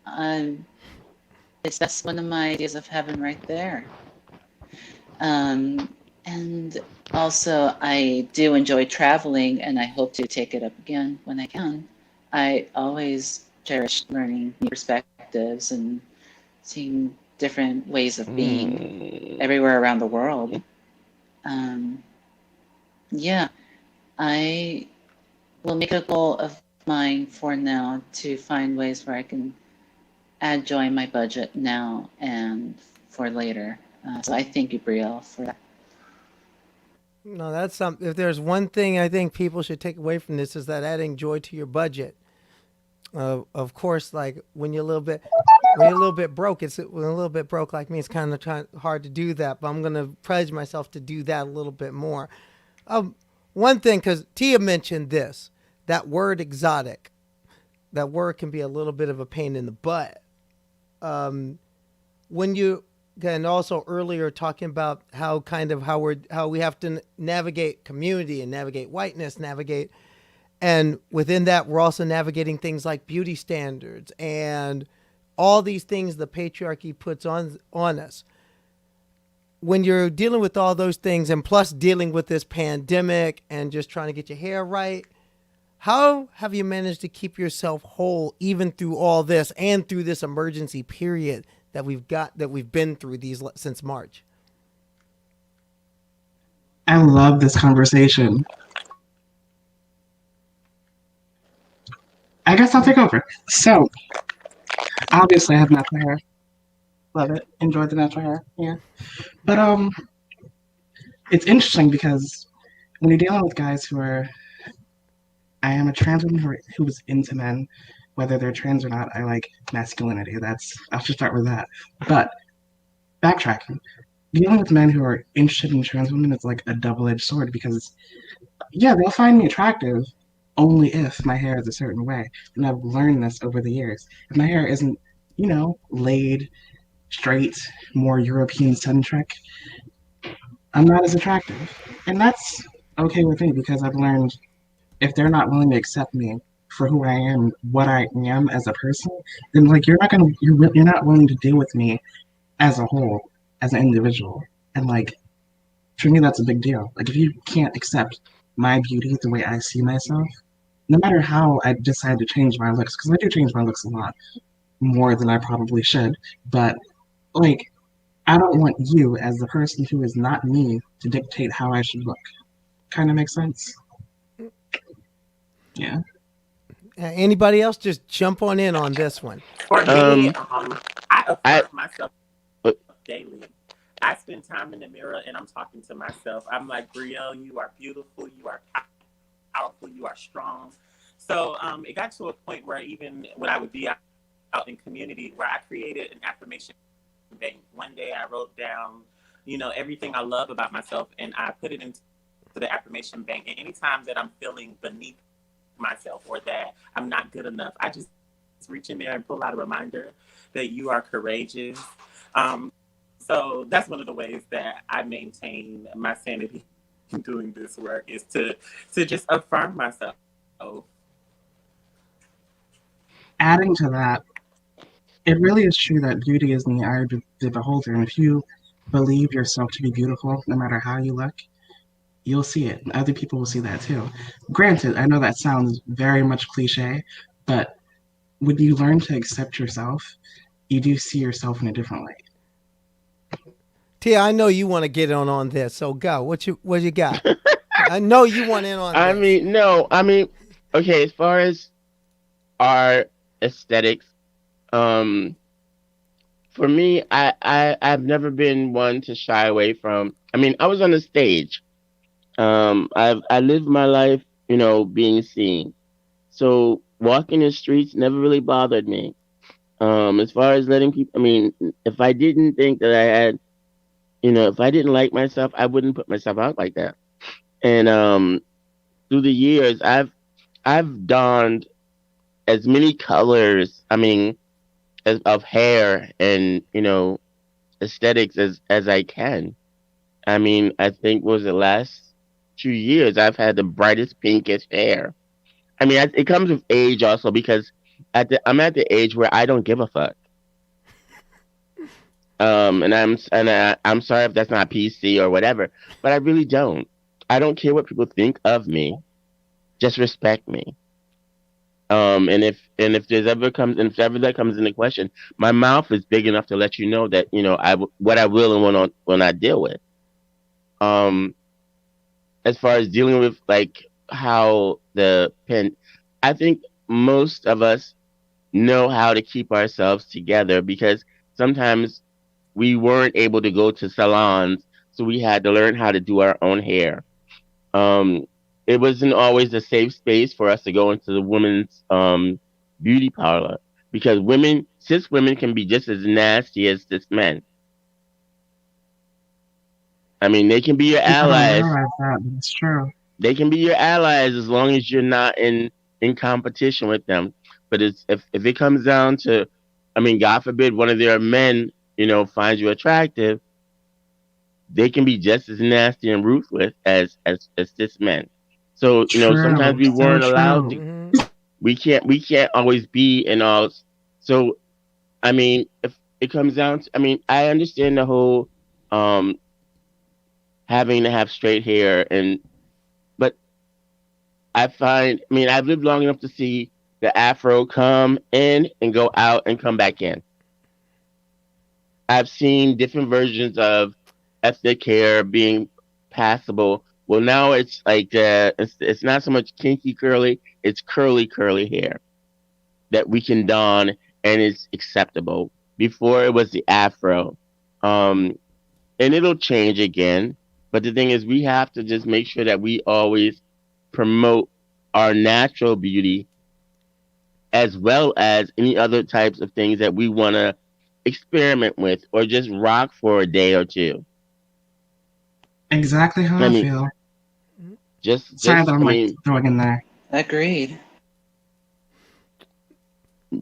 Um, that's one of my ideas of heaven right there. And also, I do enjoy traveling, and I hope to take it up again when I can. I always cherish learning new perspectives and seeing different ways of being everywhere around the world. Yeah, I will make it a goal of mine for now to find ways where I can add joy in my budget now and for later. So I thank you, Brielle, for that. No, that's something. If there's one thing I think people should take away from this is that adding joy to your budget. Of course, like when you're a little bit broke, when a little bit broke like me, it's kind of hard to do that. But I'm gonna pledge myself to do that a little bit more. One thing, because Tia mentioned this, that word exotic. That word can be a little bit of a pain in the butt. When you and also earlier talking about how we have to navigate community and navigate whiteness, and within that we're also navigating things like beauty standards and all these things the patriarchy puts on us. When you're dealing with all those things and plus dealing with this pandemic and just trying to get your hair right, how have you managed to keep yourself whole even through all this and through this emergency period that we've been through since March? I love this conversation. I guess I'll take over. So, obviously, I have natural hair. Love it. Enjoy the natural hair. Yeah. But it's interesting because when you're dealing with guys I am a trans woman who was into men, whether they're trans or not. I like masculinity. I should start with that. But backtracking, dealing with men who are interested in trans women is like a double-edged sword because, yeah, they'll find me attractive only if my hair is a certain way. And I've learned this over the years. If my hair isn't, laid, straight, more European-centric, I'm not as attractive. And that's okay with me because I've learned if they're not willing to accept me for who I am, what I am as a person, then like you're not willing to deal with me as a whole, as an individual. And like for me that's a big deal. Like if you can't accept my beauty the way I see myself, no matter how I decide to change my looks, because I do change my looks a lot more than I probably should, but like I don't want you as the person who is not me to dictate how I should look. Kind of makes sense? Yeah. Anybody else just jump on in on this one? For me, I I affirm myself daily. I spend time in the mirror and I'm talking to myself. I'm like, Brielle, you are beautiful, you are powerful, you are strong. So it got to a point where even when I would be out in community, where I created an affirmation bank. One day I wrote down, everything I love about myself, and I put it into the affirmation bank. And anytime that I'm feeling beneath myself or that I'm not good enough, I just reach in there and pull out a reminder that you are courageous. So that's one of the ways that I maintain my sanity doing this work, is to just affirm myself. Adding to that, it really is true that beauty is in the eye of the beholder, and if you believe yourself to be beautiful, no matter how you look, you'll see it, and other people will see that too. Granted, I know that sounds very much cliche, but when you learn to accept yourself, you do see yourself in a different light. Tia, I know you want to get on this, so go. What you got? I know you want in on this. Okay, as far as our aesthetics, for me, I've never been one to shy away from. I was on the stage. I lived my life, being seen. So walking the streets never really bothered me. As far as letting people, if I didn't think that I had, if I didn't like myself, I wouldn't put myself out like that. And through the years, I've donned as many colors, of hair and aesthetics as I can. I think was the last 2 years I've had the brightest pinkest hair. It comes with age also because I'm at the age where I don't give a fuck. I'm sorry if that's not PC or whatever, but I really don't. I don't care what people think of me. Just respect me. And if if ever that comes into question, my mouth is big enough to let you know that what I will and will not deal with. As far as dealing with like how the pen. I think most of us know how to keep ourselves together because sometimes we weren't able to go to salons, so we had to learn how to do our own hair. Um, it wasn't always a safe space for us to go into the women's beauty parlor because cis women can be just as nasty as cis men. I mean, they can be your People don't allies. realize that, but it's true. They can be your allies as long as you're not in competition with them. But if it comes down to, I mean, God forbid one of their men, finds you attractive, they can be just as nasty and ruthless as cis men. So sometimes True. we So weren't allowed true. to. Mhm. We can't always be in all. So I mean, if it comes down to, I mean, I understand the whole um having to have straight hair but I mean, I've lived long enough to see the afro come in and go out and come back in. I've seen different versions of ethnic hair being passable. Well, now it's like it's not so much kinky curly, it's curly hair that we can don and it's acceptable. Before it was the afro. Um, and it'll change again. But the thing is, we have to just make sure that we always promote our natural beauty as well as any other types of things that we want to experiment with or just rock for a day or two. Exactly how I I mean, feel. Sorry that I I'm like mean, throwing in there. Agreed.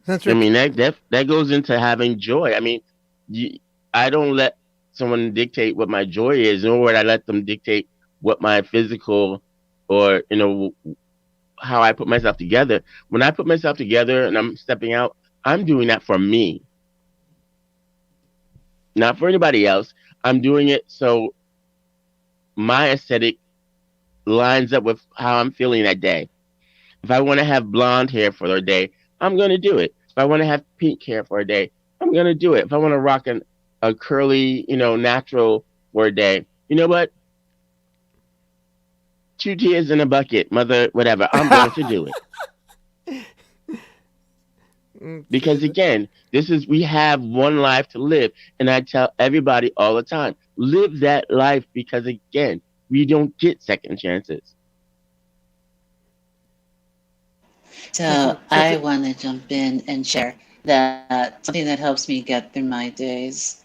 Since I we're mean that goes into having joy. I mean, you, I don't let someone dictate what my joy is, nor would I let them dictate what my physical or how I put myself together. When I put myself together and I'm stepping out, I'm doing that for me, not for anybody else. I'm doing it so my aesthetic lines up with how I'm feeling that day. If I want to have blonde hair for a day, I'm going to do it. If I want to have pink hair for a day, I'm going to do it. If I want to rock a curly, natural for a day, you know what? 2 tears in a bucket, mother, whatever. I'm going to do it. Because again, we have one life to live. And I tell everybody all the time, live that life because again, we don't get second chances. So I want to jump in and share that something that helps me get through my days,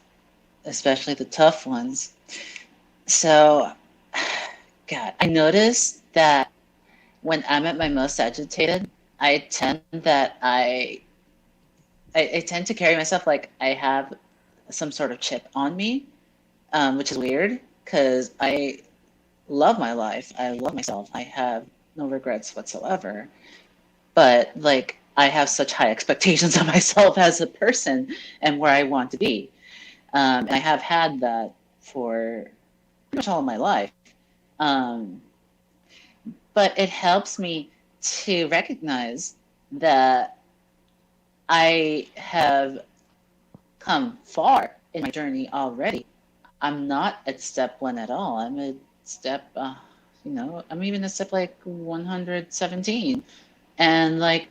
especially the tough ones. So, God, I noticed that when I'm at my most agitated, I tend that I tend to carry myself like I have some sort of chip on me, which is weird because I love my life. I love myself. I have no regrets whatsoever. But like I have such high expectations of myself as a person and where I want to be. And I have had that for pretty much all of my life. Um, but it helps me to recognize that I have come far in my journey already. I'm not at step one at all. I'm at step, I'm even at step like 117. And like,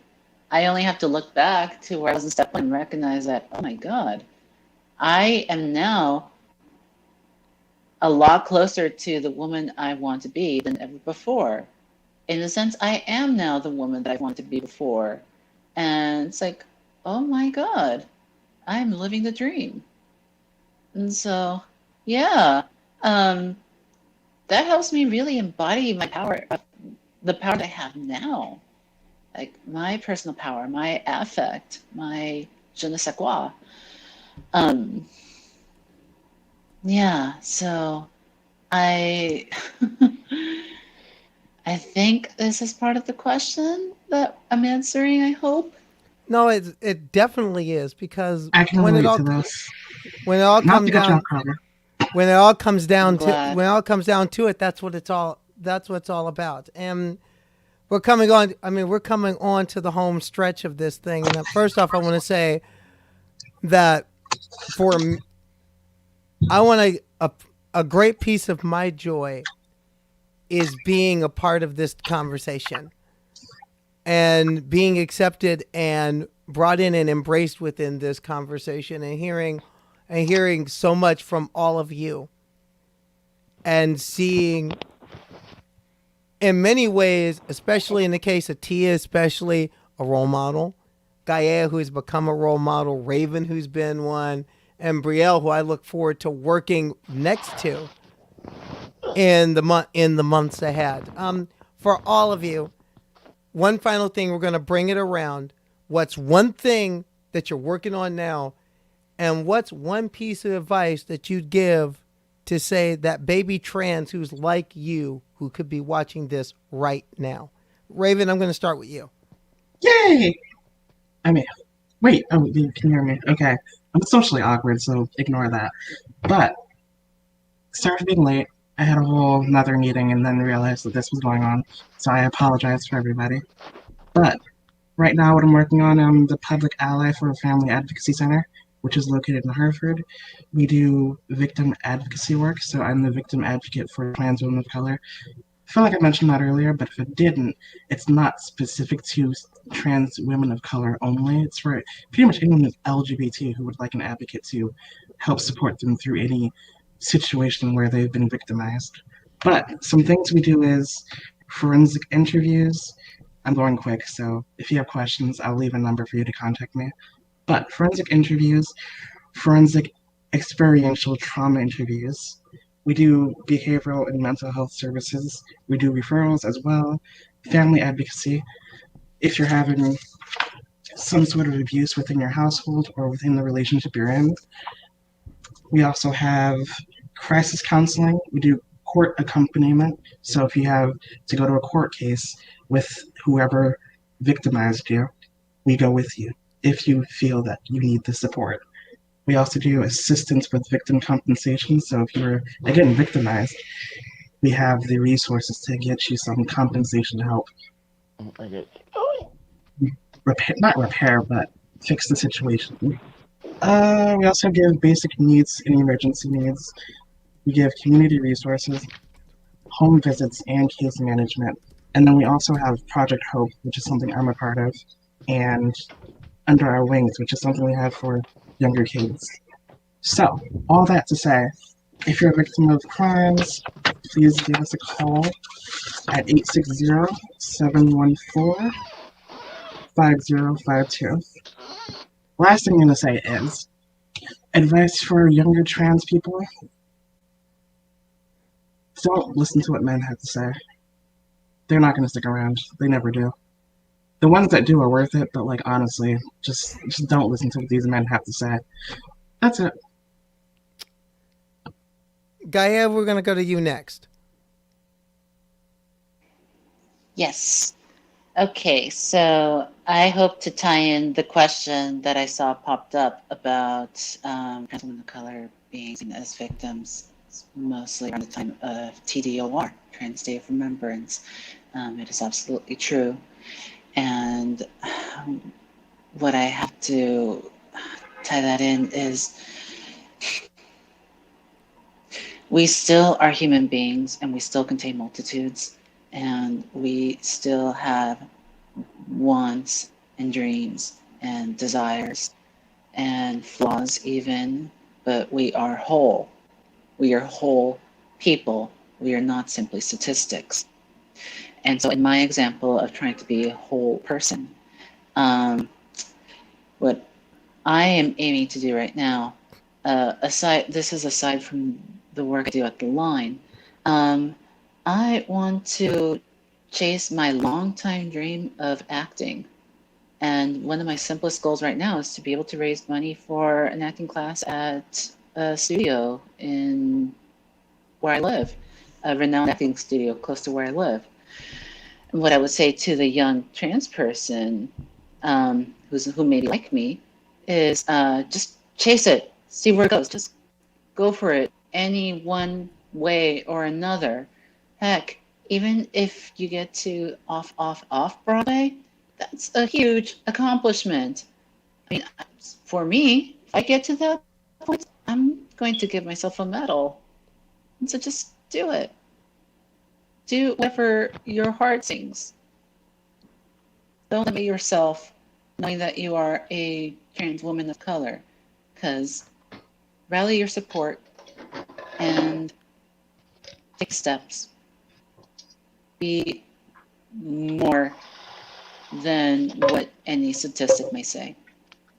I only have to look back to where I was in step one and recognize that, oh my God, I am now a lot closer to the woman I want to be than ever before. In a sense, I am now the woman that I wanted to be before. And it's like, oh my God, I'm living the dream. And so, yeah, um, that helps me really embody my power, the power that I have now. Like my personal power, my affect, my je ne sais quoi. Um, yeah, so I I think this is part of the question that I'm answering, I hope. No, it definitely is because I can when it relate all to this. when it all Not comes to cut you off, down Carter. when it all comes I'm down to glad. when it all comes down to it, that's what it's all about. And we're coming on to the home stretch of this thing. And first off, I want to say that for I want a great piece of my joy is being a part of this conversation and being accepted and brought in and embraced within this conversation, and hearing so much from all of you, and seeing in many ways, especially in the case of Tia, especially a role model, Gaia, who has become a role model, Raven, who's been one, and Brielle, who I look forward to working next to in the months ahead. For all of you, one final thing, we're going to bring it around. What's one thing that you're working on now, and what's one piece of advice that you'd give to say that baby trans who's like you, who could be watching this right now? Raven, I'm going to start with you. Yay! I mean, wait, oh, you can hear me. Okay. I'm socially awkward, so ignore that. But, sorry for being late. I had a whole another meeting and then realized that this was going on, so I apologize for everybody. But, right now what I'm working on, I'm the Public Ally for a Family Advocacy Center, which is located in Hartford. We do victim advocacy work, so I'm the victim advocate for trans women of color. I feel like I mentioned that earlier, but if it didn't, it's not specific to trans women of color only. It's for pretty much anyone who's LGBT who would like an advocate to help support them through any situation where they've been victimized. But some things we do is forensic interviews. I'm going quick, so if you have questions, I'll leave a number for you to contact me. But forensic interviews, forensic experiential trauma interviews. We do behavioral and mental health services. We do referrals as well. Family advocacy. If you're having some sort of abuse within your household or within the relationship you're in. We also have crisis counseling. We do court accompaniment. So if you have to go to a court case with whoever victimized you, we go with you if you feel that you need the support. We also do assistance with victim compensation. So if you're, again, victimized, we have the resources to get you some compensation to help repair, not repair, but fix the situation. We also give basic needs and emergency needs. We give community resources, home visits, and case management. And then we also have Project Hope, which is something I'm a part of, and Under Our Wings, which is something we have for younger kids. So, all that to say, if you're a victim of crimes, please give us a call at 860-714-5052. Last thing I'm going to say is, advice for younger trans people, don't listen to what men have to say. They're not going to stick around. They never do. The ones that do are worth it, but like honestly, just don't listen to what these men have to say. That's it. Gaia, we're going to go to you next. Yes. Okay, so I hope to tie in the question that I saw popped up about trans women of color being seen as victims, mostly around the time of TDOR, Trans Day of Remembrance. It is absolutely true. And what I have to tie that in is we still are human beings and we still contain multitudes. And we still have wants and dreams and desires and flaws even, but we are whole. We are whole people. We are not simply statistics. And so in my example of trying to be a whole person, what I am aiming to do right now, this is aside from the work I do at the line, I want to chase my longtime dream of acting. And one of my simplest goals right now is to be able to raise money for an acting class at a studio in where I live, a renowned acting studio close to where I live. And what I would say to the young trans person who may be like me is just chase it, see where it goes. Just go for it any one way or another. Heck, even if you get to off Broadway, that's a huge accomplishment. I mean, for me, if I get to that point, I'm going to give myself a medal. And so just do it. Do whatever your heart sings. Don't limit yourself knowing that you are a trans woman of color, because rally your support and take steps. Be more than what any statistic may say.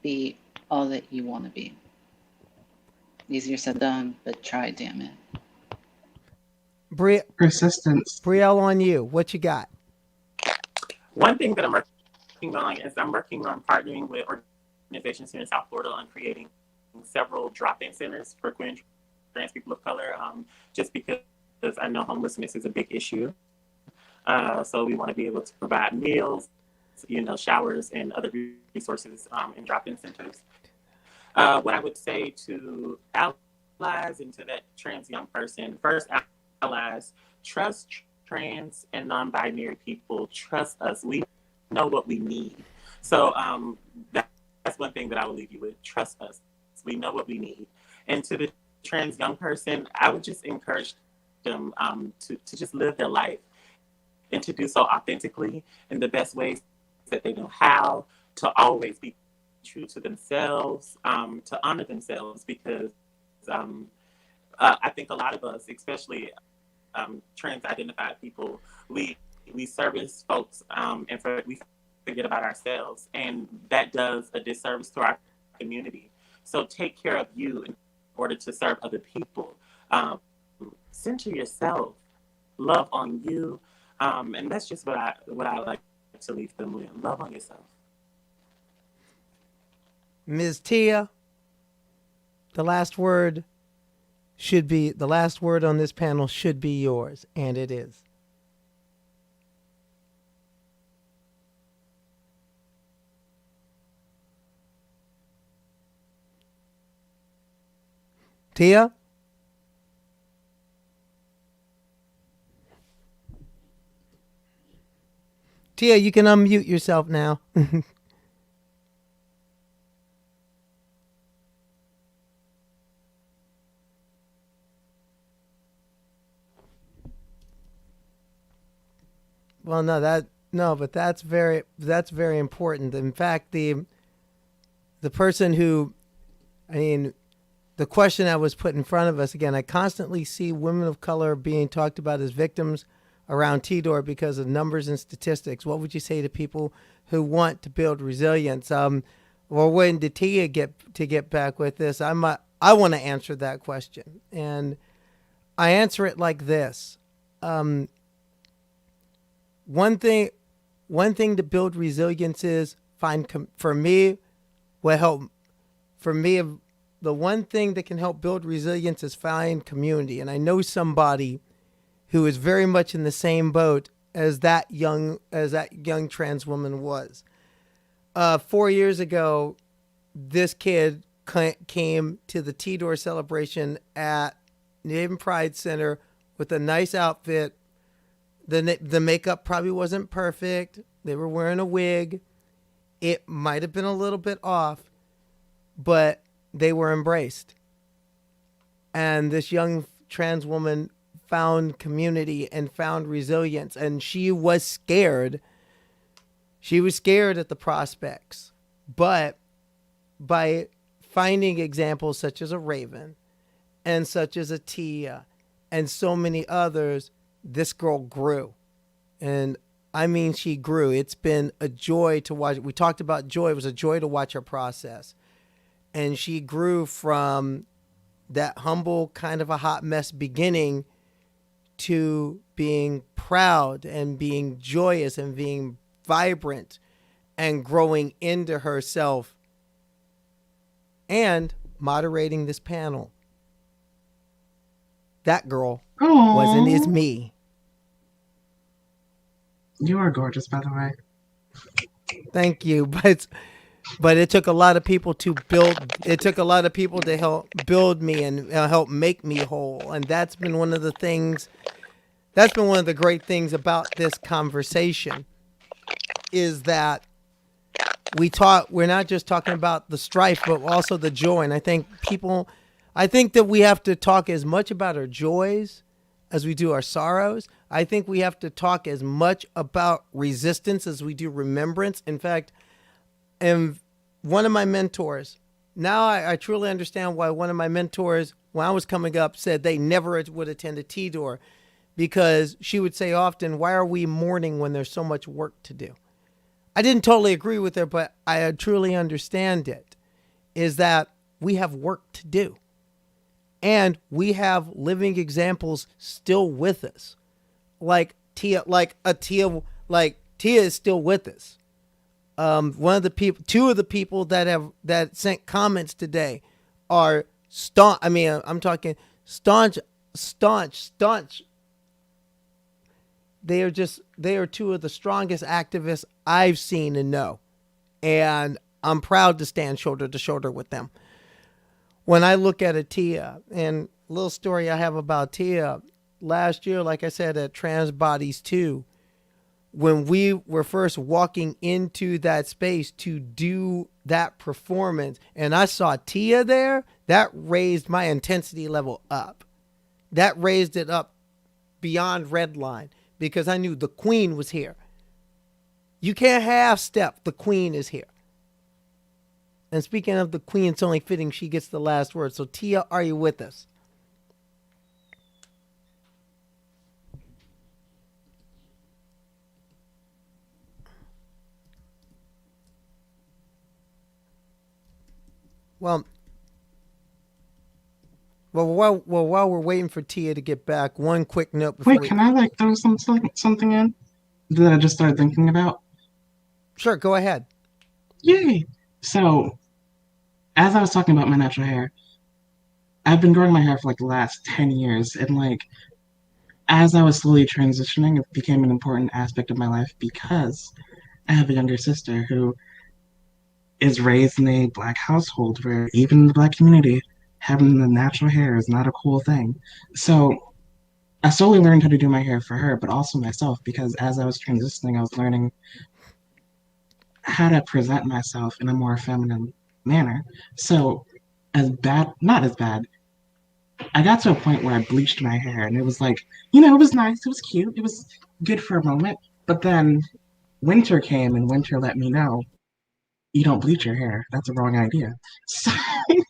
Be all that you want to be. Easier said than done, but try, damn it. Persistence. Brielle, on you. What you got? One thing that I'm working on is I'm working on partnering with organizations here in South Florida on creating several drop-in centers for queer and trans people of color, just because I know homelessness is a big issue. So we want to be able to provide meals, showers, and other resources in drop-in centers. What I would say to allies and to that trans young person, first, allies, trust trans and non-binary people. Trust us. We know what we need. So that's one thing that I will leave you with. Trust us. We know what we need. And to the trans young person, I would just encourage them to just live their life and to do so authentically in the best ways that they know how, to always be true to themselves, to honor themselves, because I think a lot of us, especially trans-identified people, we service folks and we forget about ourselves, and that does a disservice to our community. So take care of you in order to serve other people. Center yourself, love on you, and that's just what I like to leave them with. Love on yourself. Ms. Tia, the last word on this panel should be yours, and it is. Tia? Tia, you can unmute yourself now. Well, but that's very important. In fact, the person who, the question that was put in front of us, again, I constantly see women of color being talked about as victims around TDOR because of numbers and statistics. What would you say to people who want to build resilience? Or when did Tia get back with this? I want to answer that question, and I answer it like this. One thing to build resilience is the one thing that can help build resilience is find community. And I know somebody who is very much in the same boat as that young trans woman was. 4 years ago, this kid came to the TDOR celebration at Native Pride Center with a nice outfit. The makeup probably wasn't perfect. They were wearing a wig. It might have been a little bit off, but they were embraced. And this young trans woman found community and found resilience, and she was scared. She was scared at the prospects, but by finding examples such as a Raven and such as a Tia and so many others, this girl grew. And I mean, she grew. It's been a joy to watch. We talked about joy. It was a joy to watch her process. And she grew from that humble, kind of a hot mess beginning to being proud and being joyous and being vibrant and growing into herself and moderating this panel. That girl is me. You are gorgeous, by the way. Thank you, but it took a lot of people to build. It took a lot of people to help build me and help make me whole, and that's been one of the things. That's been one of the great things about this conversation, is that we're not just talking about the strife, but also the joy. And I think that we have to talk as much about our joys as we do our sorrows. I think we have to talk as much about resistance as we do remembrance. In fact, and one of my mentors, now I truly understand why one of my mentors, when I was coming up, said they never would attend a T-door, because she would say often, why are we mourning when there's so much work to do? I didn't totally agree with her, but I truly understand it, is that we have work to do. And we have living examples still with us. Like Tia is still with us. One of the people, two of the people that sent comments today are staunch. I mean, I'm talking staunch. They are two of the strongest activists I've seen and know. And I'm proud to stand shoulder to shoulder with them. When I look at a Tia, and a little story I have about Tia, last year, like I said, at Trans Bodies 2, when we were first walking into that space to do that performance, and I saw Tia there, that raised my intensity level up. That raised it up beyond red line, because I knew the queen was here. You can't half step, the queen is here. And speaking of the queen, it's only fitting she gets the last word. So Tia, are you with us? Well, while we're waiting for Tia to get back, one quick note before Wait, can I throw something in that I just started thinking about? Sure, go ahead. Yay! So, as I was talking about my natural hair, I've been growing my hair for the last 10 years, and as I was slowly transitioning, it became an important aspect of my life because I have a younger sister who is raised in a Black household where even in the Black community, having the natural hair is not a cool thing. So I slowly learned how to do my hair for her, but also myself, because as I was transitioning, I was learning how to present myself in a more feminine manner. So not as bad, I got to a point where I bleached my hair, and it was it was nice, it was cute, it was good for a moment, but then winter came, and winter let me know, you don't bleach your hair. That's a wrong idea. So I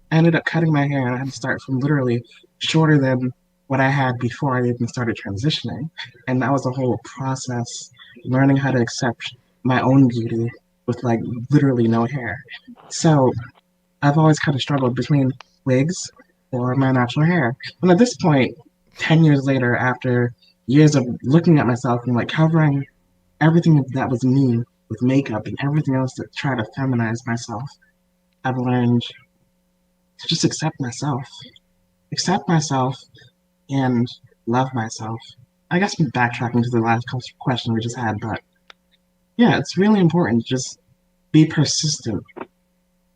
ended up cutting my hair, and I had to start from literally shorter than what I had before I even started transitioning. And that was a whole process, learning how to accept my own beauty with literally no hair. So I've always kind of struggled between wigs or my natural hair. And at this point, 10 years later, after years of looking at myself and covering everything that was me with makeup and everything else to try to feminize myself, I've learned to just accept myself and love myself. I guess I'm backtracking to the last question we just had, but yeah, it's really important to just be persistent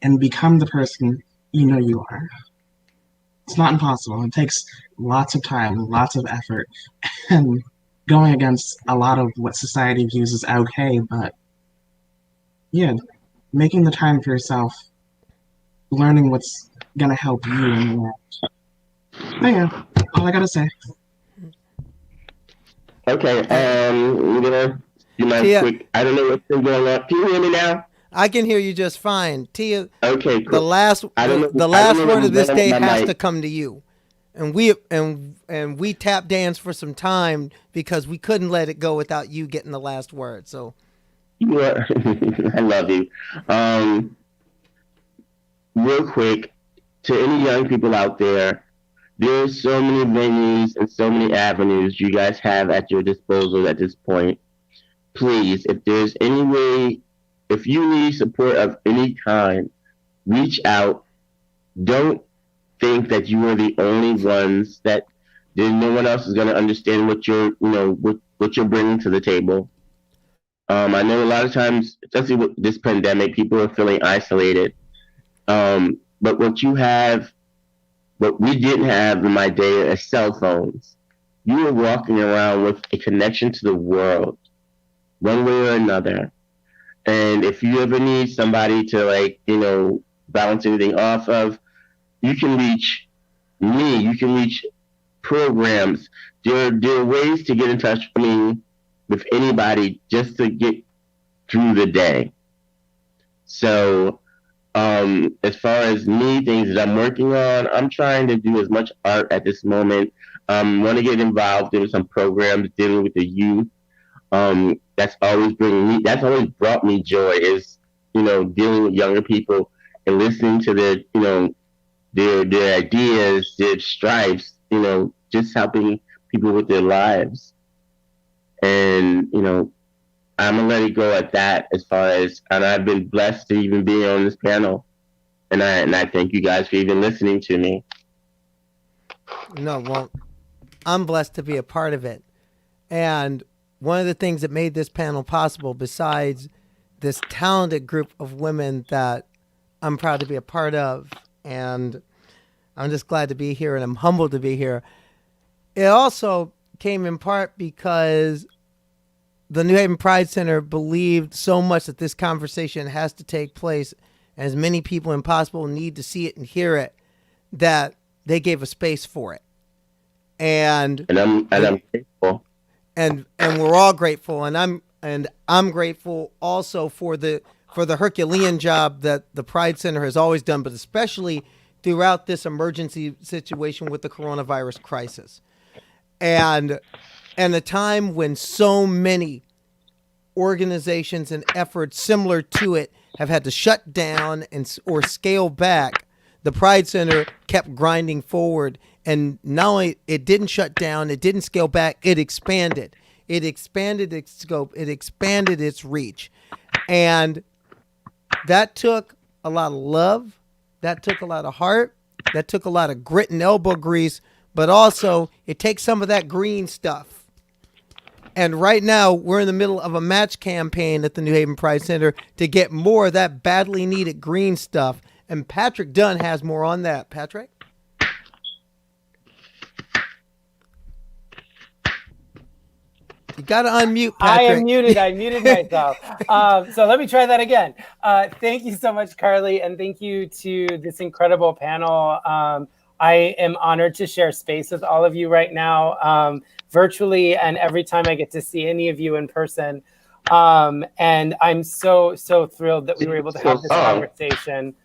and become the person you know you are. It's not impossible. It takes lots of time, lots of effort, and going against a lot of what society views as okay, but yeah, making the time for yourself, learning what's gonna help you in the end. But yeah, all I gotta say. Okay, I'm gonna do my Tia, quick. I don't know what's been going on. Can you hear me now? I can hear you just fine. Tia, Okay, cool. the last word of this day has to come to you. And we tap dance for some time because we couldn't let it go without you getting the last word. So Yeah, I love you. Real quick, to any young people out there, there's so many venues and so many avenues you guys have at your disposal at this point. Please, if there's any way, if you need support of any kind, reach out. Don't think that you are the only ones, that there's no one else is going to understand what what you're bringing to the table. I know a lot of times, especially with this pandemic, people are feeling isolated. But what we didn't have in my day are cell phones. You were walking around with a connection to the world, one way or another. And if you ever need somebody to bounce anything off of, you can reach me. You can reach programs. There are ways to get in touch, with anybody just to get through the day. So, as far as me, things that I'm working on, I'm trying to do as much art at this moment. Want to get involved in some programs dealing with the youth. That's always brought me joy is, dealing with younger people and listening to their ideas, their stripes, just helping people with their lives. And, I'm gonna let it go at that and I've been blessed to even be on this panel. And I thank you guys for even listening to me. No, well, I'm blessed to be a part of it. And one of the things that made this panel possible, besides this talented group of women that I'm proud to be a part of, and I'm just glad to be here and I'm humbled to be here, it also came in part because the New Haven Pride Center believed so much that this conversation has to take place, and as many people as possible need to see it and hear it, that they gave a space for it. And I'm grateful. And we're all grateful, and I'm grateful also for the Herculean job that the Pride Center has always done, but especially throughout this emergency situation with the coronavirus crisis. And a time when so many organizations and efforts similar to it have had to shut down or scale back, the Pride Center kept grinding forward. And not only it didn't shut down, it didn't scale back, it expanded. It expanded its scope, it expanded its reach. And that took a lot of love, that took a lot of heart, that took a lot of grit and elbow grease, but also it takes some of that green stuff. And right now we're in the middle of a match campaign at the New Haven Pride Center to get more of that badly needed green stuff. And Patrick Dunn has more on that. Patrick? You got to unmute, Patrick. I am muted. I muted myself. So let me try that again. Thank you so much, Carly, and thank you to this incredible panel. I am honored to share space with all of you right now, virtually, and every time I get to see any of you in person. And I'm so thrilled that we were able to have this conversation.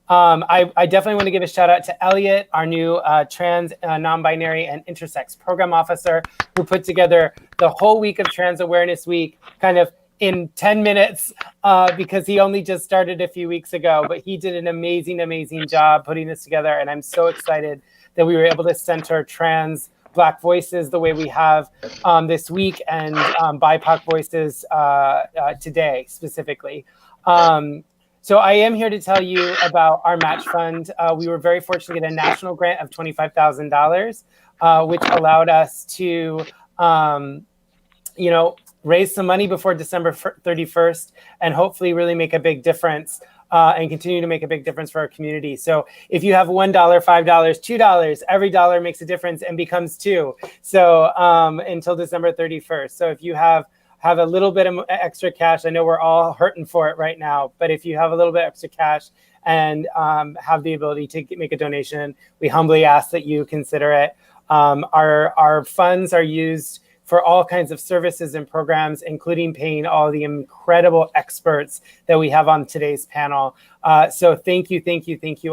I definitely want to give a shout out to Elliot, our new trans, non-binary, and intersex program officer, who put together the whole week of Trans Awareness Week kind of in 10 minutes because he only just started a few weeks ago, but he did an amazing job putting this together. And I'm so excited that we were able to center trans Black voices the way we have this week, and BIPOC voices today specifically. So I am here to tell you about our match fund. We were very fortunate to get a national grant of $25,000, which allowed us to, raise some money before December 31st and hopefully really make a big difference and continue to make a big difference for our community. So if you have $1, $5, $2, every dollar makes a difference and becomes $2. So until December 31st. So if you have a little bit of extra cash, I know we're all hurting for it right now, but if you have a little bit extra cash and have the ability to make a donation, we humbly ask that you consider it. Our funds are used for all kinds of services and programs, including paying all the incredible experts that we have on today's panel. So thank you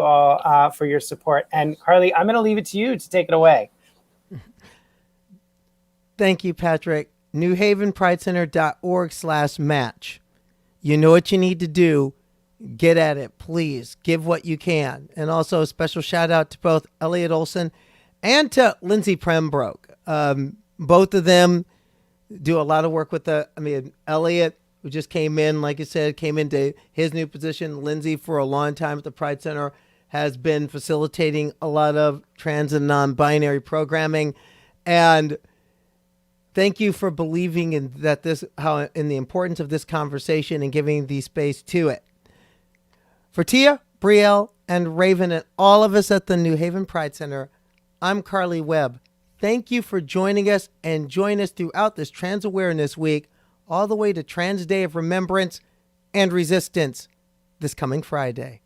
all for your support. And Carly, I'm gonna leave it to you to take it away. Thank you, Patrick. NewHavenPrideCenter.org/match. You know what you need to do. Get at it, please. Give what you can. And also a special shout out to both Elliot Olson and to Lindsay Prembroke. Both of them do a lot of work with Elliot, who just came in, like I said, came into his new position. Lindsay, for a long time at the Pride Center, has been facilitating a lot of trans and non-binary programming. And thank you for believing in in the importance of this conversation and giving the space to it. For Tia, Brielle, and Raven, and all of us at the New Haven Pride Center, I'm Carly Webb. Thank you for joining us, and join us throughout this Trans Awareness Week, all the way to Trans Day of Remembrance and Resistance this coming Friday.